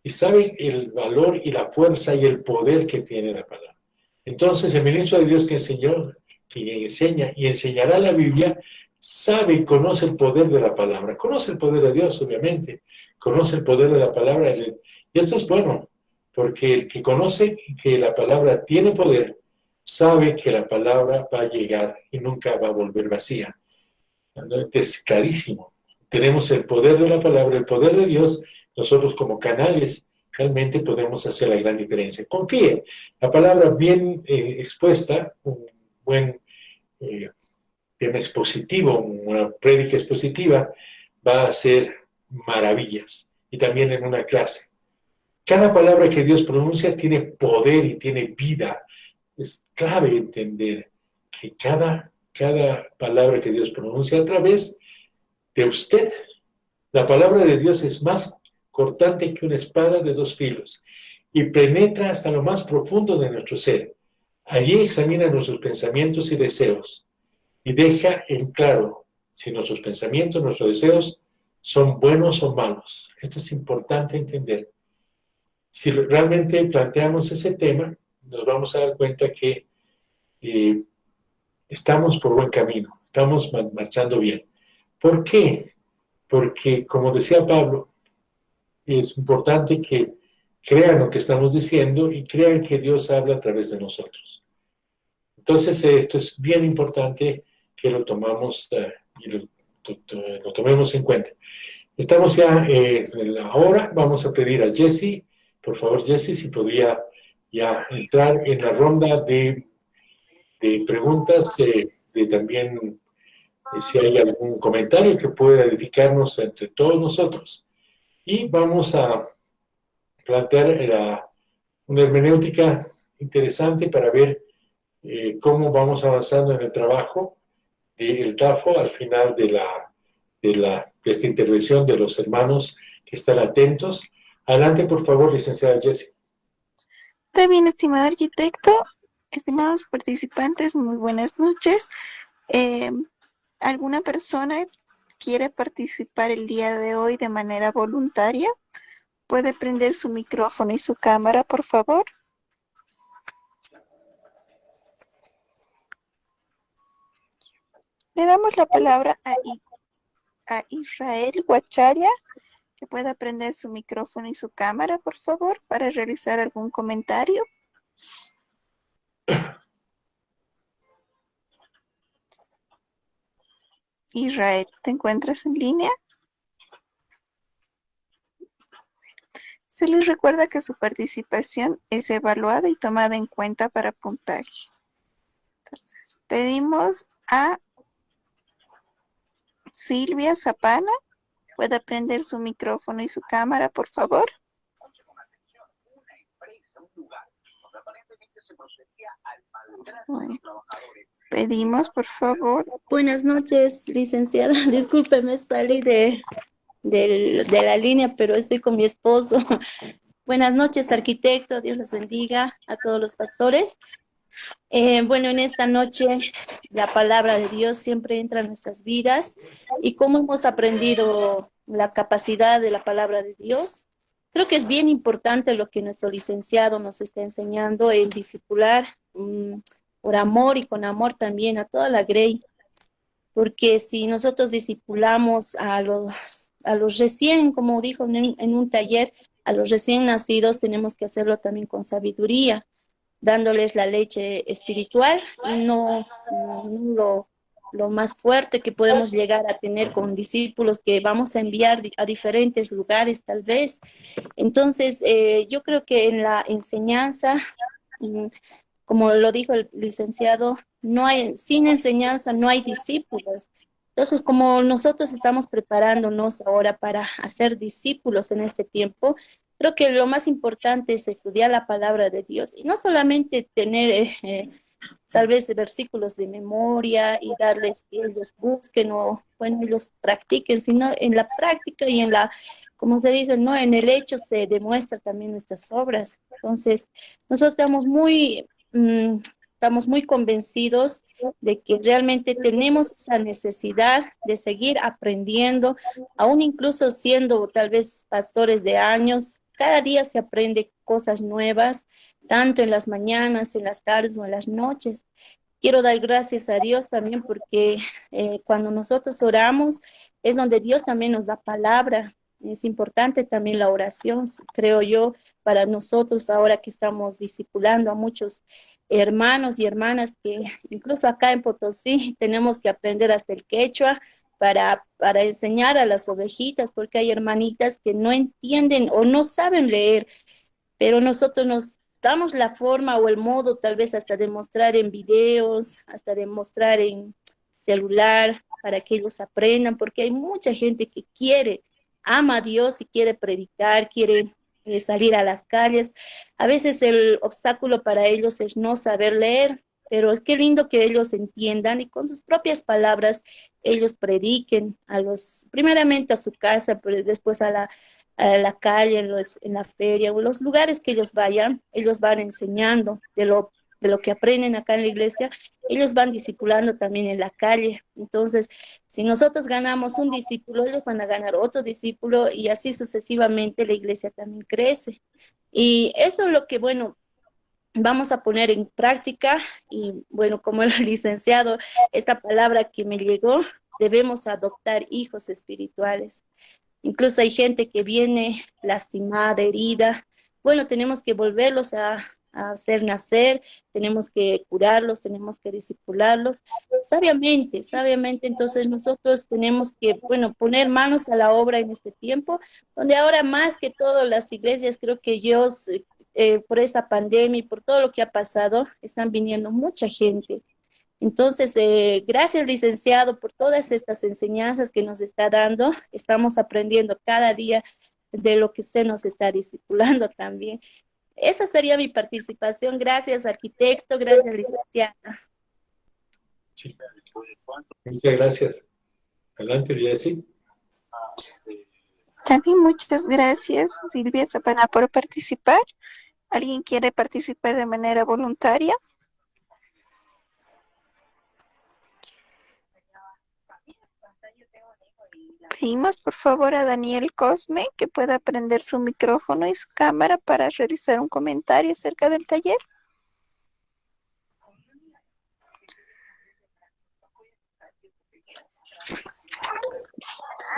y sabe el valor y la fuerza y el poder que tiene la palabra. Entonces, el ministro de Dios que enseña y enseñará la Biblia, sabe y conoce el poder de la palabra. Conoce el poder de Dios, obviamente. Conoce el poder de la palabra. Y esto es bueno, porque el que conoce que la palabra tiene poder, sabe que la palabra va a llegar y nunca va a volver vacía. Es clarísimo. Tenemos el poder de la palabra, el poder de Dios. Nosotros como canales realmente podemos hacer la gran diferencia. Confíe. La palabra bien expuesta, un buen tema expositivo, una prédica expositiva, va a hacer maravillas. Y también en una clase. Cada palabra que Dios pronuncia tiene poder y tiene vida. Es clave entender que cada palabra que Dios pronuncia a través de usted, la palabra de Dios es más cortante que una espada de dos filos y penetra hasta lo más profundo de nuestro ser. Allí examina nuestros pensamientos y deseos y deja en claro si nuestros pensamientos, nuestros deseos son buenos o malos. Esto es importante entender. Si realmente planteamos ese tema, nos vamos a dar cuenta que estamos por buen camino, estamos marchando bien. ¿Por qué? Porque, como decía Pablo, es importante que crean lo que estamos diciendo y crean que Dios habla a través de nosotros. Entonces, esto es bien importante que lo tomamos y lo tomemos en cuenta. Estamos ya en la hora, vamos a pedir a Jesse, por favor, Jesse, si podría ya entrar en la ronda de preguntas, de también si hay algún comentario que pueda edificarnos entre todos nosotros. Y vamos a plantear una hermenéutica interesante para ver cómo vamos avanzando en el trabajo del TAFO al final de esta intervención de los hermanos que están atentos. Adelante, por favor, licenciada Jessie. Está bien, estimado arquitecto, estimados participantes, muy buenas noches. ¿Alguna persona quiere participar el día de hoy de manera voluntaria? ¿Puede prender su micrófono y su cámara, por favor? Le damos la palabra a Israel Guachaya, que pueda prender su micrófono y su cámara, por favor, para realizar algún comentario. Israel, ¿te encuentras en línea? Se les recuerda que su participación es evaluada y tomada en cuenta para puntaje. Entonces, pedimos a Silvia Zapana, pueda prender su micrófono y su cámara, por favor. Bueno, pedimos, por favor. Buenas noches, licenciada. Discúlpeme, salí de la línea, pero estoy con mi esposo. Buenas noches, arquitecto. Dios los bendiga a todos los pastores. Bueno, en esta noche la palabra de Dios siempre entra en nuestras vidas y cómo hemos aprendido la capacidad de la palabra de Dios. Creo que es bien importante lo que nuestro licenciado nos está enseñando, el discipular por amor y con amor también a toda la grey, porque si nosotros discipulamos a los a los recién, como dijo en un taller, a los recién nacidos tenemos que hacerlo también con sabiduría, dándoles la leche espiritual y no lo más fuerte que podemos llegar a tener con discípulos que vamos a enviar a diferentes lugares tal vez. Entonces, yo creo que en la enseñanza, mm, como lo dijo el licenciado, sin enseñanza no hay discípulos. Entonces, como nosotros estamos preparándonos ahora para hacer discípulos en este tiempo, creo que lo más importante es estudiar la palabra de Dios y no solamente tener tal vez versículos de memoria y darles que ellos busquen o, bueno, ellos practiquen, sino en la práctica y en la, como se dice, ¿no? En el hecho se demuestra también nuestras obras. Entonces, nosotros estamos muy convencidos de que realmente tenemos esa necesidad de seguir aprendiendo, aún incluso siendo tal vez pastores de años, cada día se aprende cosas nuevas, tanto en las mañanas, en las tardes o en las noches. Quiero dar gracias a Dios también porque cuando nosotros oramos es donde Dios también nos da palabra. Es importante también la oración, creo yo, para nosotros ahora que estamos discipulando a muchos hermanos y hermanas que incluso acá en Potosí tenemos que aprender hasta el quechua para enseñar a las ovejitas, porque hay hermanitas que no entienden o no saben leer, pero nosotros nos damos la forma o el modo tal vez hasta de mostrar en videos, hasta de mostrar en celular para que ellos aprendan, porque hay mucha gente que ama a Dios y quiere predicar, quiere salir a las calles. A veces el obstáculo para ellos es no saber leer, pero es que lindo que ellos entiendan y con sus propias palabras ellos prediquen primeramente a su casa, pero después a la calle, en la feria o los lugares que ellos vayan, ellos van enseñando de lo que aprenden acá en la iglesia, ellos van discipulando también en la calle. Entonces, si nosotros ganamos un discípulo, ellos van a ganar otro discípulo y así sucesivamente la iglesia también crece. Y eso es lo que, bueno, vamos a poner en práctica y, bueno, como el licenciado, esta palabra que me llegó, debemos adoptar hijos espirituales. Incluso hay gente que viene lastimada, herida. Bueno, tenemos que volverlos a hacer nacer, tenemos que curarlos, tenemos que discipularlos sabiamente. Entonces nosotros tenemos que, bueno, poner manos a la obra en este tiempo, donde ahora más que todo las iglesias, creo que ellos, por esta pandemia y por todo lo que ha pasado, están viniendo mucha gente. Entonces, gracias, licenciado, por todas estas enseñanzas que nos está dando. Estamos aprendiendo cada día de lo que se nos está discipulando también. Esa sería mi participación. Gracias, arquitecto. Gracias, licenciada. Sí. Muchas gracias. Adelante, Jessy. También muchas gracias, Silvia Zapana, por participar. ¿Alguien quiere participar de manera voluntaria? Pedimos por favor a Daniel Cosme que pueda prender su micrófono y su cámara para realizar un comentario acerca del taller.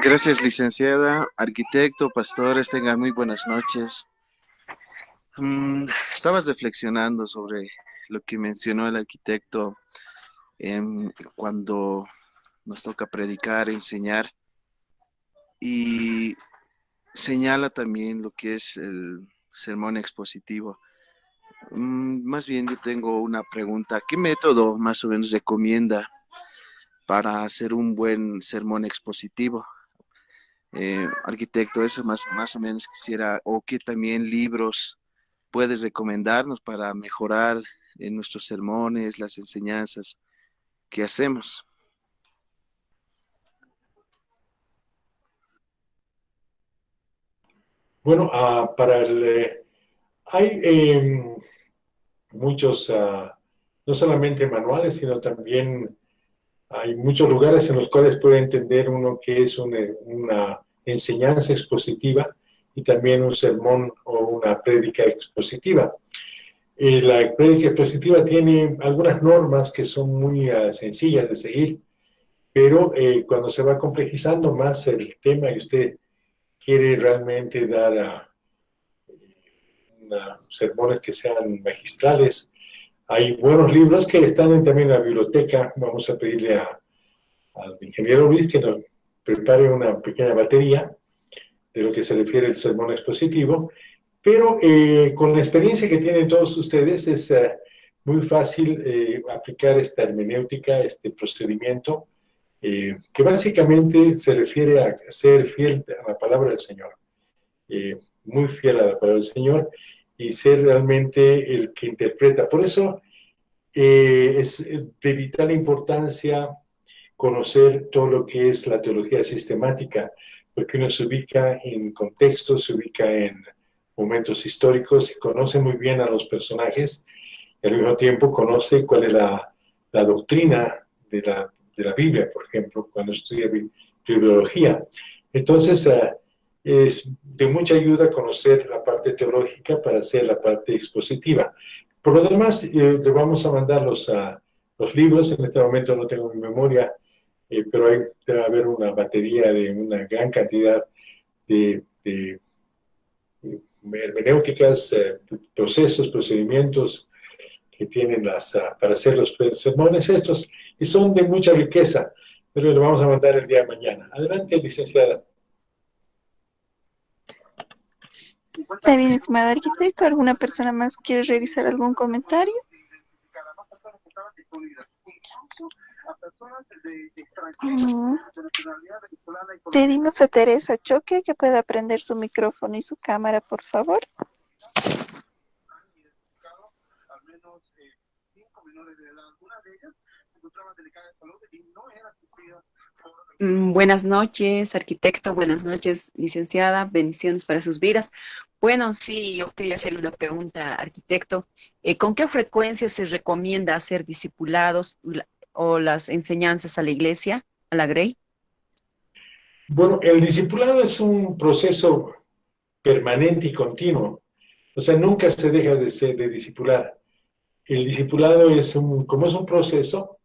Gracias, licenciada, arquitecto, pastores, tengan muy buenas noches. Estabas reflexionando sobre lo que mencionó el arquitecto cuando nos toca predicar, enseñar, y señala también lo que es el sermón expositivo. Más bien yo tengo una pregunta. ¿Qué método más o menos recomienda para hacer un buen sermón expositivo? Arquitecto, eso más o menos quisiera, o qué también libros puedes recomendarnos para mejorar en nuestros sermones, las enseñanzas que hacemos. Bueno, hay muchos, no solamente manuales, sino también hay muchos lugares en los cuales puede entender uno que es una enseñanza expositiva y también un sermón o una prédica expositiva. La prédica expositiva tiene algunas normas que son muy sencillas de seguir pero cuando se va complejizando más el tema y usted quiere realmente dar sermones que sean magistrales, hay buenos libros que están también en la biblioteca. Vamos a pedirle al ingeniero Luis que nos prepare una pequeña batería de lo que se refiere al sermón expositivo, pero con la experiencia que tienen todos ustedes es muy fácil aplicar esta hermenéutica, este procedimiento, que básicamente se refiere a ser fiel a la palabra del Señor, muy fiel a la palabra del Señor, y ser realmente el que interpreta. Por eso es de vital importancia conocer todo lo que es la teología sistemática, porque uno se ubica en contextos, se ubica en momentos históricos y conoce muy bien a los personajes, y al mismo tiempo conoce cuál es la doctrina de la Biblia, por ejemplo, cuando estudia bibliología. Entonces, es de mucha ayuda conocer la parte teológica para hacer la parte expositiva. Por lo demás, le vamos a mandar los libros. En este momento no tengo mi memoria, pero debe haber una batería de una gran cantidad de hermenéuticas, procesos, procedimientos que tienen para hacer los sermones estos, y son de mucha riqueza, pero le vamos a mandar el día de mañana. Adelante, licenciada. Está bien, estimado arquitecto. ¿Alguna persona más quiere realizar algún comentario? Pedimos a Teresa Choque que pueda prender su micrófono y su cámara, por favor. Buenas noches, arquitecto. Buenas noches, licenciada. Bendiciones para sus vidas. Bueno, sí, yo quería hacerle una pregunta, arquitecto. ¿Con qué frecuencia se recomienda hacer discipulados o las enseñanzas a la iglesia, a la Grey? Bueno, el discipulado es un proceso permanente y continuo. O sea, nunca se deja de discipular. El discipulado como es un proceso,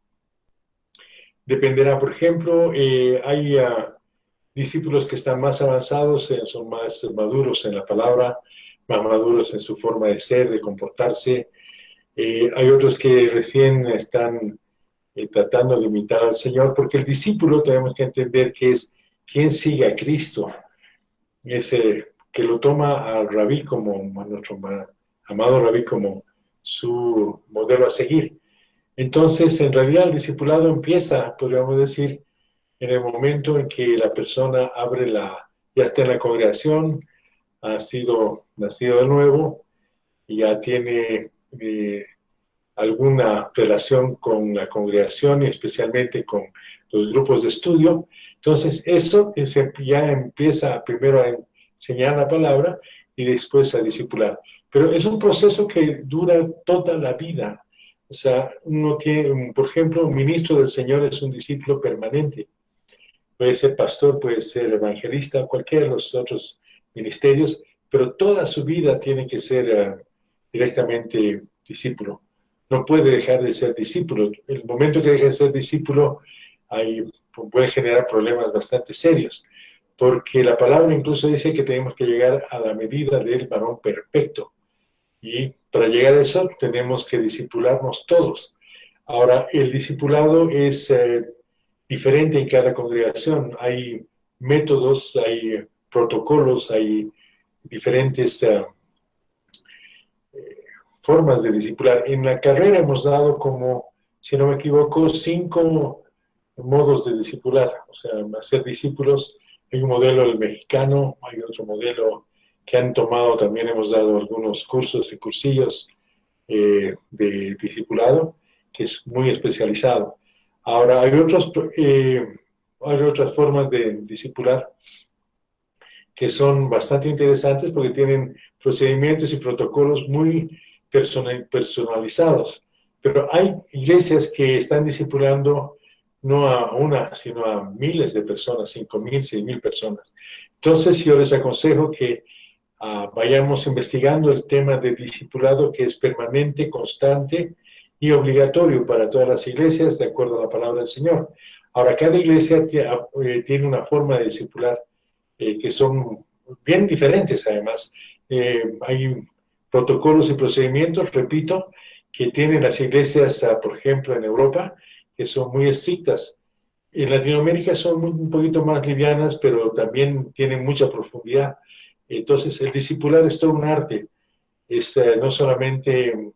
dependerá. Por ejemplo, hay discípulos que están más avanzados, son más maduros en la palabra, más maduros en su forma de ser, de comportarse. Hay otros que recién están tratando de imitar al Señor, porque el discípulo tenemos que entender que es quien sigue a Cristo. Es que lo toma al rabí a nuestro amado rabí como su modelo a seguir. Entonces, en realidad el discipulado empieza, podríamos decir, en el momento en que la persona ya está en la congregación, ha nacido de nuevo, y ya tiene alguna relación con la congregación y especialmente con los grupos de estudio. Entonces, eso ya empieza primero a enseñar la palabra y después a discipular. Pero es un proceso que dura toda la vida. O sea, uno tiene, por ejemplo, un ministro del Señor es un discípulo permanente. Puede ser pastor, puede ser evangelista, cualquiera de los otros ministerios, pero toda su vida tiene que ser directamente discípulo. No puede dejar de ser discípulo. El momento que deja de ser discípulo, puede generar problemas bastante serios, porque la palabra incluso dice que tenemos que llegar a la medida del varón perfecto. Y para llegar a eso tenemos que discipularnos todos. Ahora, el discipulado es diferente en cada congregación. Hay métodos, hay protocolos, hay diferentes formas de discipular. En la carrera hemos dado como, si no me equivoco, 5 modos de discipular. O sea, hacer discípulos. Hay un modelo del mexicano, hay otro modelo que han tomado, también hemos dado algunos cursos y cursillos de discipulado, que es muy especializado. Ahora, hay otras formas de discipular que son bastante interesantes porque tienen procedimientos y protocolos muy personalizados. Pero hay iglesias que están discipulando no a una, sino a miles de personas, 5,000, 6,000 personas. Entonces, yo les aconsejo que vayamos investigando el tema de discipulado, que es permanente, constante y obligatorio para todas las iglesias, de acuerdo a la palabra del Señor. Ahora, cada iglesia tiene una forma de discipular que son bien diferentes además. Hay protocolos y procedimientos, repito, que tienen las iglesias, por ejemplo, en Europa, que son muy estrictas. En Latinoamérica son un poquito más livianas, pero también tienen mucha profundidad. Entonces, el discipular es todo un arte. Es no solamente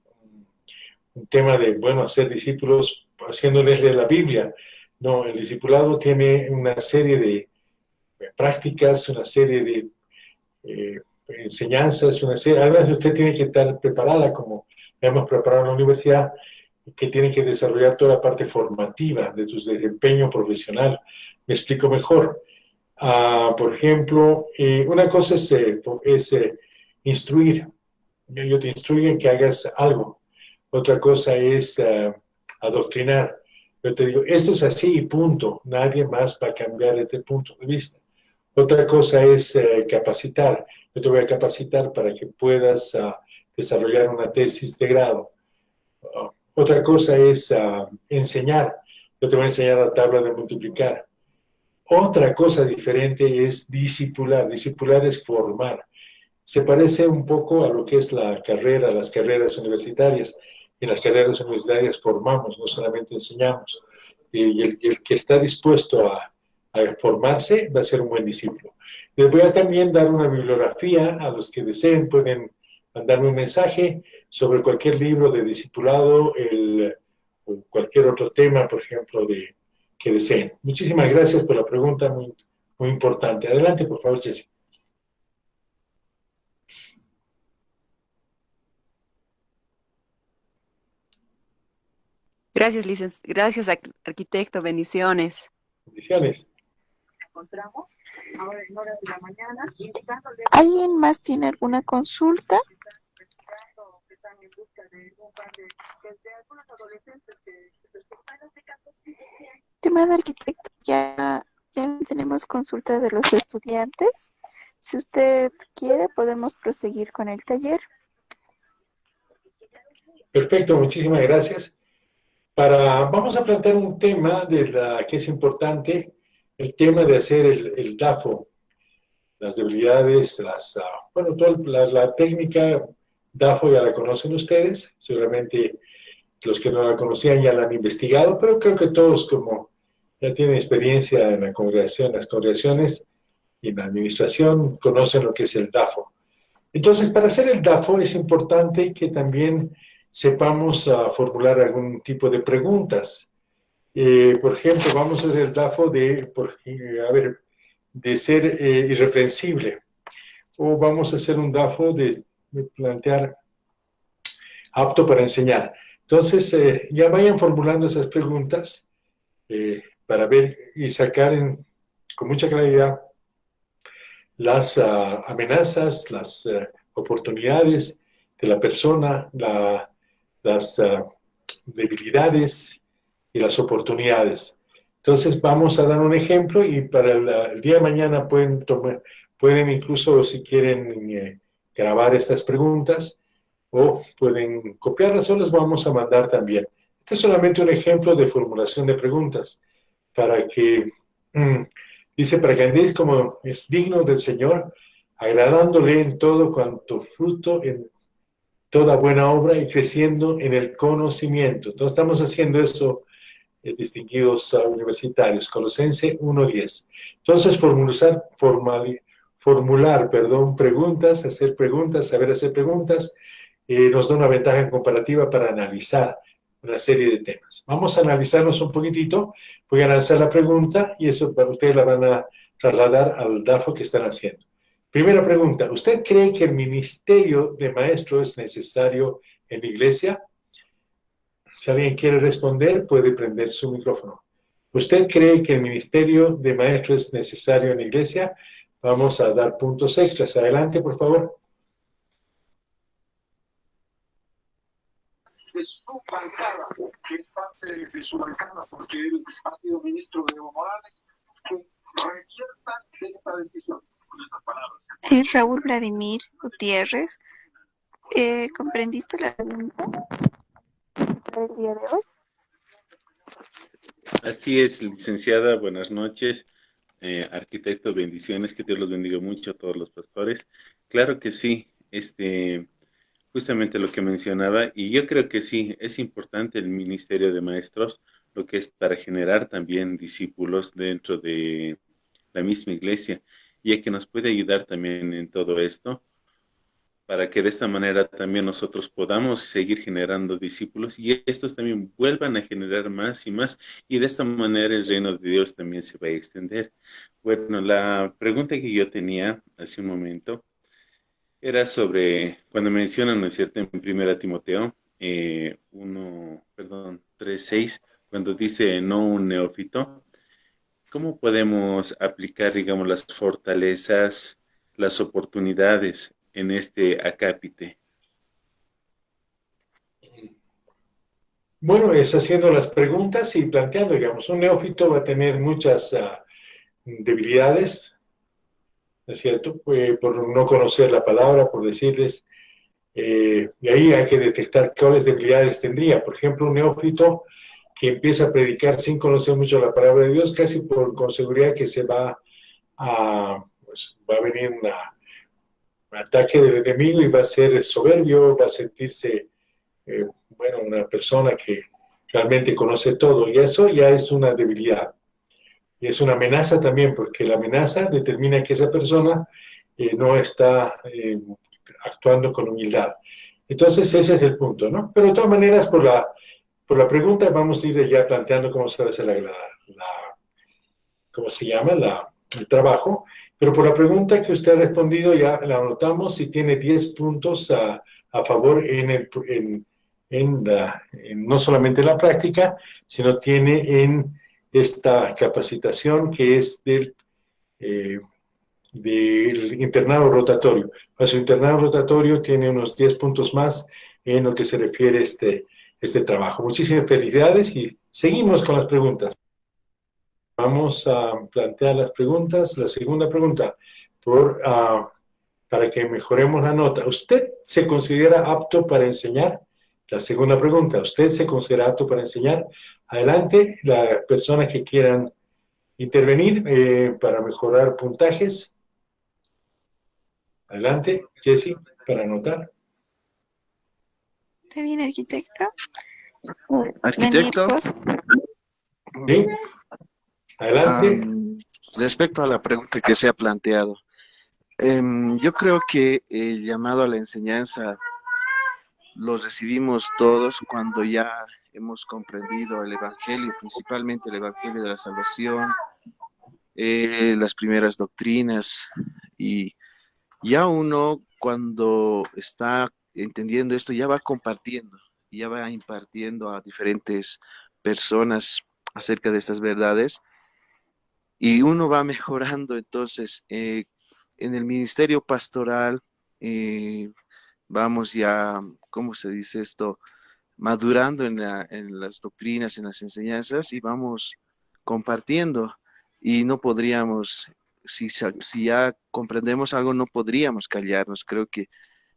un tema de, bueno, hacer discípulos haciéndoles leer la Biblia. No, el discipulado tiene una serie de prácticas, una serie de enseñanzas, una serie, además usted tiene que estar preparada, como hemos preparado en la universidad, que tiene que desarrollar toda la parte formativa de tu desempeño profesional. Me explico mejor. Por ejemplo, una cosa es instruir. Yo te instruyo en que hagas algo. Otra cosa es adoctrinar. Yo te digo, esto es así y punto. Nadie más va a cambiar este punto de vista. Otra cosa es capacitar. Yo te voy a capacitar para que puedas desarrollar una tesis de grado. Otra cosa es enseñar. Yo te voy a enseñar la tabla de multiplicar. Otra cosa diferente es discipular. Discipular es formar. Se parece un poco a lo que es la carrera, las carreras universitarias. En las carreras universitarias formamos, no solamente enseñamos. Y el que está dispuesto a formarse va a ser un buen discípulo. Les voy a también dar una bibliografía a los que deseen, pueden mandarme un mensaje sobre cualquier libro de discipulado, o cualquier otro tema, por ejemplo, que deseen. Muchísimas gracias por la pregunta, muy, muy importante. Adelante, por favor, Jessy. Gracias, arquitecto. Bendiciones. Bendiciones. Encontramos ahora en horas de la mañana, indicándole ¿Alguien más tiene alguna consulta? que están en busca de un par de algunos adolescentes que en este caso sí decían. Estimado arquitecto, ya tenemos consulta de los estudiantes. Si usted quiere, podemos proseguir con el taller. Perfecto, muchísimas gracias. Vamos a plantear un tema que es importante, el tema de hacer el DAFO, las debilidades, bueno, toda la técnica DAFO ya la conocen ustedes, seguramente los que no la conocían ya la han investigado, pero creo que todos como ya tienen experiencia en la congregación, las congregaciones y en la administración, conocen lo que es el DAFO. Entonces, para hacer el DAFO es importante que también sepamos formular algún tipo de preguntas. Por ejemplo, vamos a hacer el DAFO de ser irreprensible. O vamos a hacer un DAFO de plantear apto para enseñar. Entonces, ya vayan formulando esas preguntas para ver y sacar con mucha claridad las amenazas, las oportunidades de la persona, las debilidades y las oportunidades. Entonces vamos a dar un ejemplo y para el día de mañana pueden incluso si quieren grabar estas preguntas o pueden copiarlas o las vamos a mandar también. Este es solamente un ejemplo de formulación de preguntas para que, dice, para que andéis como es digno del Señor, agradándole en todo cuanto fruto, en toda buena obra y creciendo en el conocimiento. Entonces estamos haciendo eso, distinguidos universitarios, Colosense 1:10. Entonces formular preguntas, hacer preguntas, saber hacer preguntas, nos da una ventaja comparativa para analizar una serie de temas. Vamos a analizarnos un poquitito, voy a lanzar la pregunta y eso para ustedes la van a trasladar al DAFO que están haciendo. Primera pregunta, ¿usted cree que el ministerio de maestro es necesario en la iglesia? Si alguien quiere responder, puede prender su micrófono. ¿Usted cree que el ministerio de maestro es necesario en la iglesia? Vamos a dar puntos extras. Adelante, por favor. De su bancada, que es parte de su bancada, porque él ha sido ministro de Evo Morales, que revierta esta decisión. Con esas palabras. Raúl Vladimir Gutiérrez, ¿comprendiste la pregunta para el día de hoy? Así es, licenciada, buenas noches. Arquitecto, bendiciones, que Dios los bendiga mucho a todos los pastores. Claro que sí, justamente lo que mencionaba, y yo creo que sí, es importante el ministerio de maestros, lo que es para generar también discípulos dentro de la misma iglesia, y que nos puede ayudar también en todo esto, para que de esta manera también nosotros podamos seguir generando discípulos y estos también vuelvan a generar más y más, y de esta manera el reino de Dios también se va a extender. Bueno, la pregunta que yo tenía hace un momento era sobre cuando mencionan, ¿no es cierto?, en Primera Timoteo 3:6, cuando dice no un neófito. ¿Cómo podemos aplicar, digamos, las fortalezas, las oportunidades en este acápite? Bueno, es haciendo las preguntas y planteando, digamos, un neófito va a tener muchas debilidades, ¿no es cierto? Por no conocer la palabra, por decirles, y ahí hay que detectar cuáles debilidades tendría. Por ejemplo, un neófito que empieza a predicar sin conocer mucho la palabra de Dios, casi con seguridad que se va pues, va a venir un ataque del enemigo y va a ser soberbio, va a sentirse, bueno, una persona que realmente conoce todo, y eso ya es una debilidad. Y es una amenaza también, porque la amenaza determina que esa persona no está actuando con humildad. Entonces, ese es el punto, ¿no? Pero de todas maneras, por la pregunta, vamos a ir ya planteando cómo se va a hacer ¿cómo se llama? El trabajo. Pero por la pregunta que usted ha respondido, ya la anotamos y tiene 10 puntos a favor no solamente en la práctica, sino tiene en esta capacitación que es del internado rotatorio. Para su internado rotatorio tiene unos 10 puntos más en lo que se refiere a este trabajo. Muchísimas felicidades y seguimos con las preguntas. Vamos a plantear las preguntas. La segunda pregunta, para que mejoremos la nota. ¿Usted se considera apto para enseñar? La segunda pregunta, ¿usted se considera apto para enseñar? Adelante, las personas que quieran intervenir para mejorar puntajes. Adelante, Jessy, para anotar. ¿Está bien, arquitecto? Arquitecto. Sí, adelante. Respecto a la pregunta que se ha planteado, yo creo que el llamado a la enseñanza lo recibimos todos cuando ya hemos comprendido el Evangelio, principalmente el Evangelio de la salvación, las primeras doctrinas, y ya uno cuando está entendiendo esto ya va compartiendo, ya va impartiendo a diferentes personas acerca de estas verdades y uno va mejorando. Entonces en el ministerio pastoral vamos ya, ¿cómo se dice esto? Madurando en las doctrinas, en las enseñanzas, y vamos compartiendo, y no podríamos, si ya comprendemos algo, no podríamos callarnos. Creo que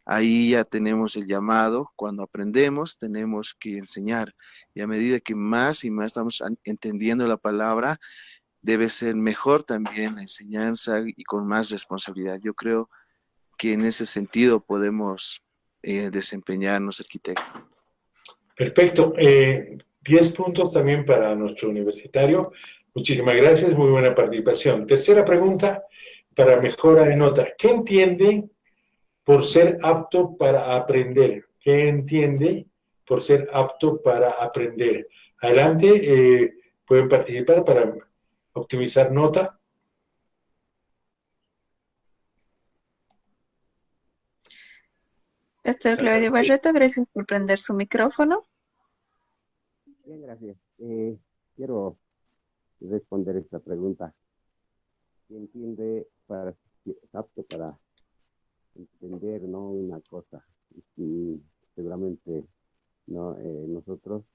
ahí ya tenemos el llamado. Cuando aprendemos, tenemos que enseñar, y a medida que más y más estamos entendiendo la palabra, debe ser mejor también la enseñanza y con más responsabilidad. Yo creo que en ese sentido podemos desempeñarnos, arquitecto. Perfecto. 10 puntos también para nuestro universitario. Muchísimas gracias, muy buena participación. Tercera pregunta para mejora de nota. ¿Qué entiende por ser apto para aprender? ¿Qué entiende por ser apto para aprender? Adelante, pueden participar para optimizar nota. Pastor Claudio Barreto, gracias por prender su micrófono. Bien, gracias. Quiero responder esta pregunta. ¿Qué entiende es apto para entender, no, una cosa? Y seguramente no, nosotros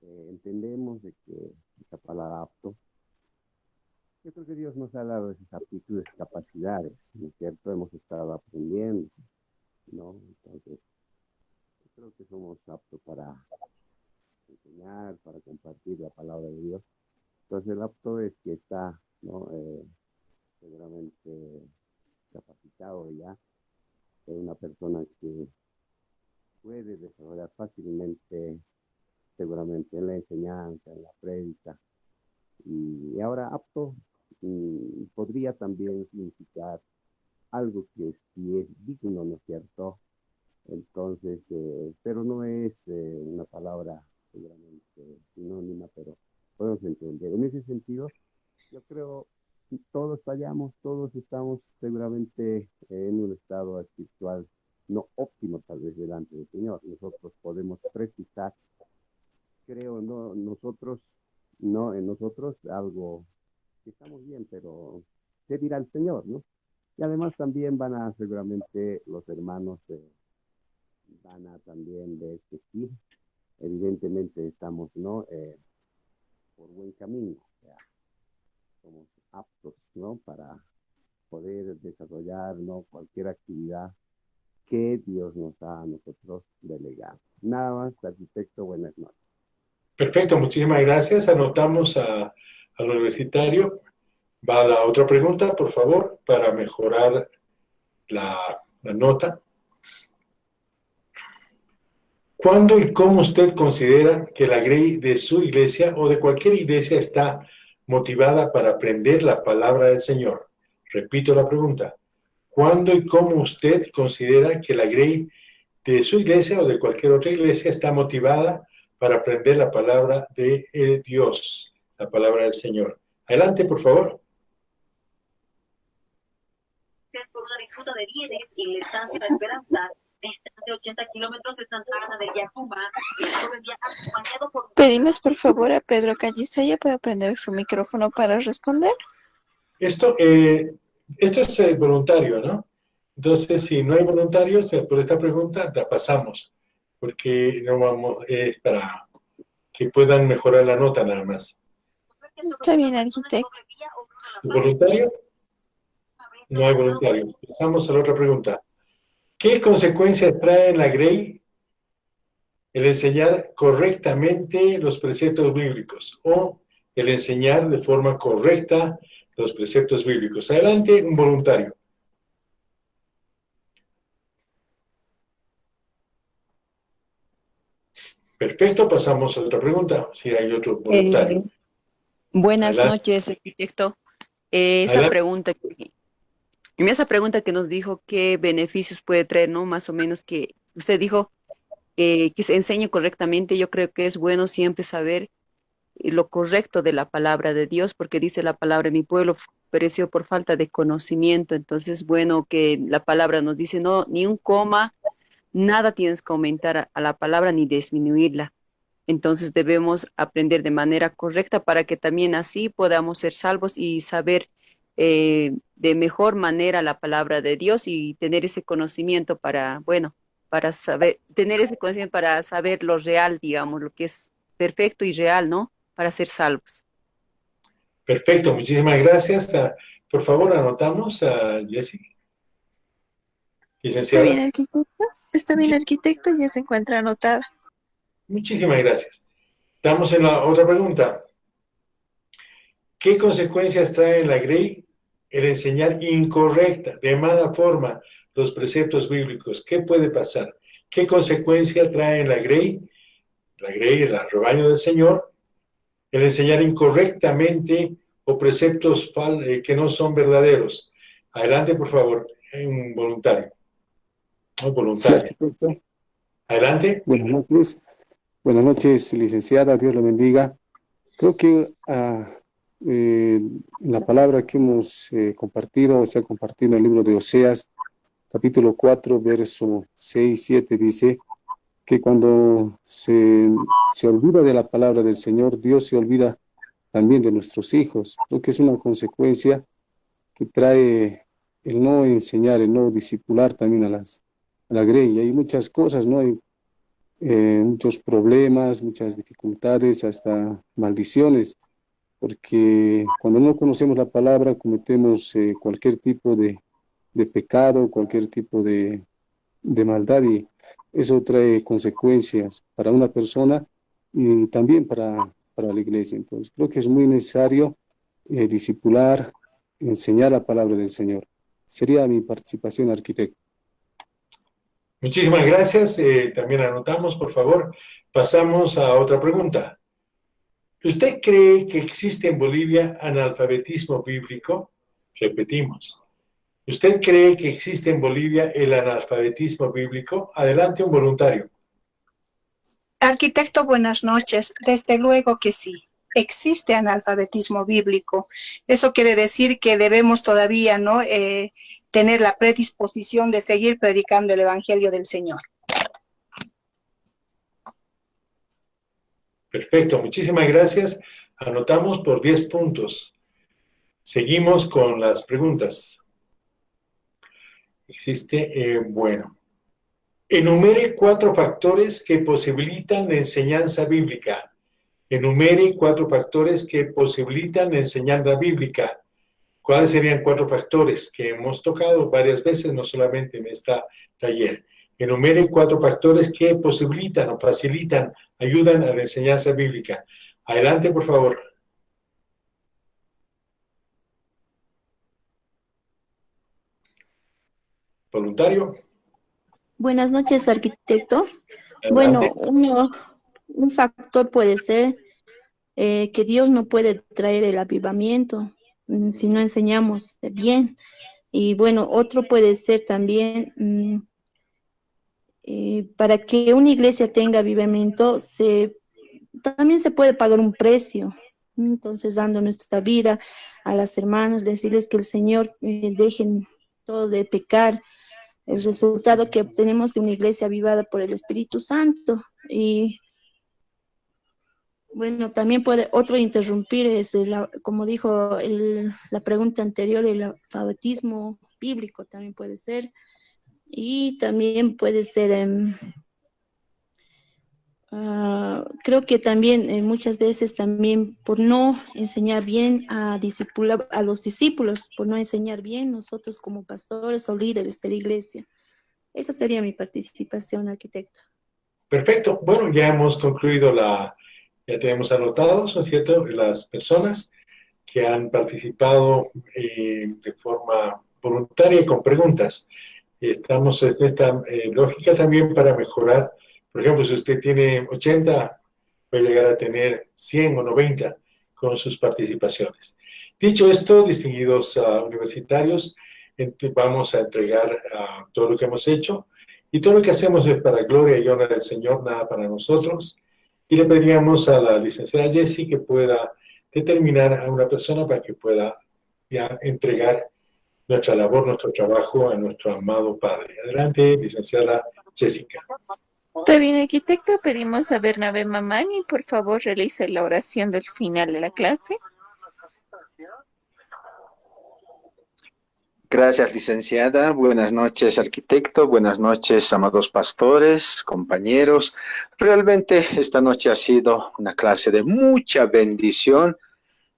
entendemos de que esta palabra apto, yo creo que Dios nos ha dado esas aptitudes, capacidades, ¿no es cierto? Hemos estado aprendiendo, ¿no? Entonces, yo creo que somos aptos para enseñar, para compartir la palabra de Dios. Entonces el apto es que está, ¿no? Seguramente capacitado ya, es una persona que puede desarrollar fácilmente, seguramente en la enseñanza, en la prédica. Y ahora apto podría también significar algo que sí es digno, ¿no es cierto? Entonces, pero no es una palabra seguramente sinónima, pero podemos entender. En ese sentido, yo creo que todos fallamos, todos estamos seguramente en un estado espiritual no óptimo tal vez delante del Señor. Nosotros podemos precisar, creo, no nosotros, no en nosotros algo que estamos bien, pero ¿qué dirá el Señor, no? Y además también van a, seguramente los hermanos van a también ver que sí, evidentemente estamos, ¿no? Por buen camino, o sea, somos aptos, ¿no? Para poder desarrollar, ¿no? Cualquier actividad que Dios nos ha a nosotros delegado. Nada más, arquitecto, buenas noches. Perfecto, muchísimas gracias. Anotamos al universitario. Va a la otra pregunta, por favor, para mejorar la nota. ¿Cuándo y cómo usted considera que la grey de su iglesia o de cualquier iglesia está motivada para aprender la palabra del Señor? Repito la pregunta. ¿Cuándo y cómo usted considera que la grey de su iglesia o de cualquier otra iglesia está motivada para aprender la palabra de Dios, la palabra del Señor? Adelante, por favor. Por una disputa de bienes y la estancia de Esperanza, de 80 kilómetros de Santa Ana de Yacuma, el joven viaja acompañado por... Pedimos por favor a Pedro Callisaya para prender su micrófono para responder. Esto es voluntario, ¿no? Entonces, si no hay voluntarios, por esta pregunta la pasamos, porque no vamos, para que puedan mejorar la nota nada más. Está bien, arquitecto. ¿Voluntario? No hay voluntario. Pasamos a la otra pregunta. ¿Qué consecuencias trae en la grey el enseñar correctamente los preceptos bíblicos o el enseñar de forma correcta los preceptos bíblicos? Adelante, un voluntario. Perfecto, pasamos a otra pregunta. Si hay otro voluntario. Buenas Adelante. noches, arquitecto. Adelante. Esa pregunta que nos dijo qué beneficios puede traer, ¿no? Más o menos que usted dijo que se enseñe correctamente. Yo creo que es bueno siempre saber lo correcto de la palabra de Dios, porque dice la palabra, mi pueblo pereció por falta de conocimiento. Entonces, bueno, que la palabra nos dice, no, ni un coma, nada tienes que aumentar a la palabra ni disminuirla. Entonces debemos aprender de manera correcta para que también así podamos ser salvos y saber de mejor manera la palabra de Dios y tener ese conocimiento para, bueno, para saber, tener ese conocimiento para saber lo real, digamos, lo que es perfecto y real, ¿no? Para ser salvos. Perfecto, muchísimas gracias. Por favor, anotamos a Jessie. Está bien, arquitecto. Está bien, arquitecto, ya se encuentra anotada. Muchísimas gracias. Estamos en la otra pregunta. ¿Qué consecuencias trae en la grey el enseñar incorrecta, de mala forma, los preceptos bíblicos? ¿Qué puede pasar? ¿Qué consecuencia trae en la grey, el rebaño del Señor, el enseñar incorrectamente o preceptos que no son verdaderos? Adelante, por favor, un voluntario. Un voluntario. Sí, adelante. Buenas noches, licenciada, Dios la bendiga. Creo que la palabra que hemos compartido, o sea, compartido en el libro de Oseas, capítulo 4, verso 6, 7, dice que cuando se olvida de la palabra del Señor, Dios se olvida también de nuestros hijos. Creo que es una consecuencia que trae el no enseñar, el no discipular también a la grey. Hay muchas cosas, ¿no? Hay muchos problemas, muchas dificultades, hasta maldiciones, porque cuando no conocemos la palabra cometemos cualquier tipo de pecado, cualquier tipo de maldad, y eso trae consecuencias para una persona y también para la iglesia. Entonces, creo que es muy necesario discipular, enseñar la palabra del Señor. Sería mi participación, arquitecto. Muchísimas gracias. También anotamos, por favor. Pasamos a otra pregunta. ¿Usted cree que existe en Bolivia analfabetismo bíblico? Repetimos. ¿Usted cree que existe en Bolivia el analfabetismo bíblico? Adelante, un voluntario. Arquitecto, buenas noches. Desde luego que sí. Existe analfabetismo bíblico. Eso quiere decir que debemos todavía, ¿no?, tener la predisposición de seguir predicando el Evangelio del Señor. Perfecto, muchísimas gracias. Anotamos por 10 puntos. Seguimos con las preguntas. Bueno. Enumere 4 factores que posibilitan la enseñanza bíblica. Enumere 4 factores que posibilitan la enseñanza bíblica. ¿Cuáles serían 4 factores que hemos tocado varias veces, no solamente en este taller? Enumere 4 factores que posibilitan o facilitan, ayudan a la enseñanza bíblica. Adelante, por favor. Voluntario. Buenas noches, arquitecto. Adelante. Bueno, un factor puede ser que Dios no puede traer el avivamiento si no enseñamos bien. Y bueno, otro puede ser también para que una iglesia tenga avivamiento, también se puede pagar un precio. Entonces, dando nuestra vida a las hermanas, decirles que el Señor dejen todo de pecar. El resultado que obtenemos de una iglesia avivada por el Espíritu Santo. Y bueno, también puede otro interrumpir, como dijo la pregunta anterior, el alfabetismo bíblico también puede ser. Y también puede ser, creo que también muchas veces también por no enseñar bien a los discípulos, por no enseñar bien nosotros como pastores o líderes de la iglesia. Esa sería mi participación, arquitecto. Perfecto. Bueno, ya hemos concluido ya tenemos anotados, ¿no es cierto?, las personas que han participado de forma voluntaria y con preguntas. Estamos en esta lógica también para mejorar. Por ejemplo, si usted tiene 80, puede llegar a tener 100 o 90 con sus participaciones. Dicho esto, distinguidos universitarios, vamos a entregar todo lo que hemos hecho, y todo lo que hacemos es para gloria y honra del Señor, nada para nosotros. Y le pediríamos a la licenciada Jessie que pueda determinar a una persona para que pueda ya entregar nuestra labor, nuestro trabajo a nuestro amado Padre. Adelante, licenciada Jessica. Está bien, arquitecto. Pedimos a Bernabé Mamani, por favor, realice la oración del final de la clase. Gracias, licenciada. Buenas noches, arquitecto. Buenas noches, amados pastores, compañeros. Realmente esta noche ha sido una clase de mucha bendición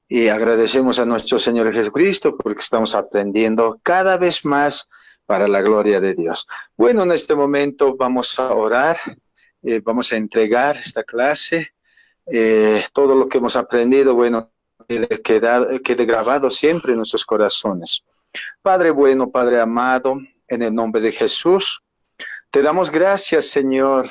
y agradecemos a nuestro Señor Jesucristo porque estamos aprendiendo cada vez más para la gloria de Dios. Bueno, en este momento vamos a orar, vamos a entregar esta clase. Todo lo que hemos aprendido, bueno, quede grabado siempre en nuestros corazones. Padre bueno, Padre amado, en el nombre de Jesús, te damos gracias, Señor,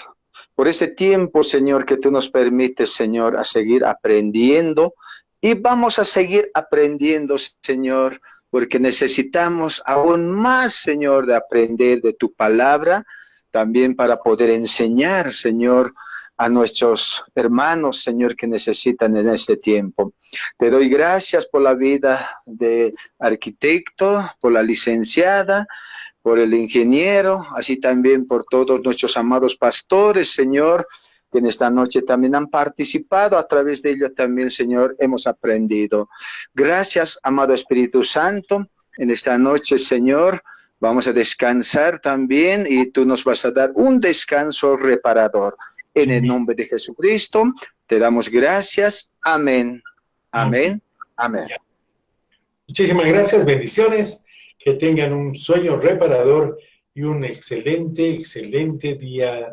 por ese tiempo, Señor, que tú nos permites, Señor, a seguir aprendiendo. Y vamos a seguir aprendiendo, Señor, porque necesitamos aún más, Señor, de aprender de tu palabra, también para poder enseñar, Señor, a nuestros hermanos, Señor, que necesitan en este tiempo. Te doy gracias por la vida de arquitecto, por la licenciada, por el ingeniero, así también por todos nuestros amados pastores, Señor, que en esta noche también han participado. A través de ellos también, Señor, hemos aprendido. Gracias, amado Espíritu Santo. En esta noche, Señor, vamos a descansar también y tú nos vas a dar un descanso reparador. En el nombre de Jesucristo, te damos gracias. Amén. Amén. Amén. Muchísimas gracias, bendiciones. Que tengan un sueño reparador y un excelente, excelente día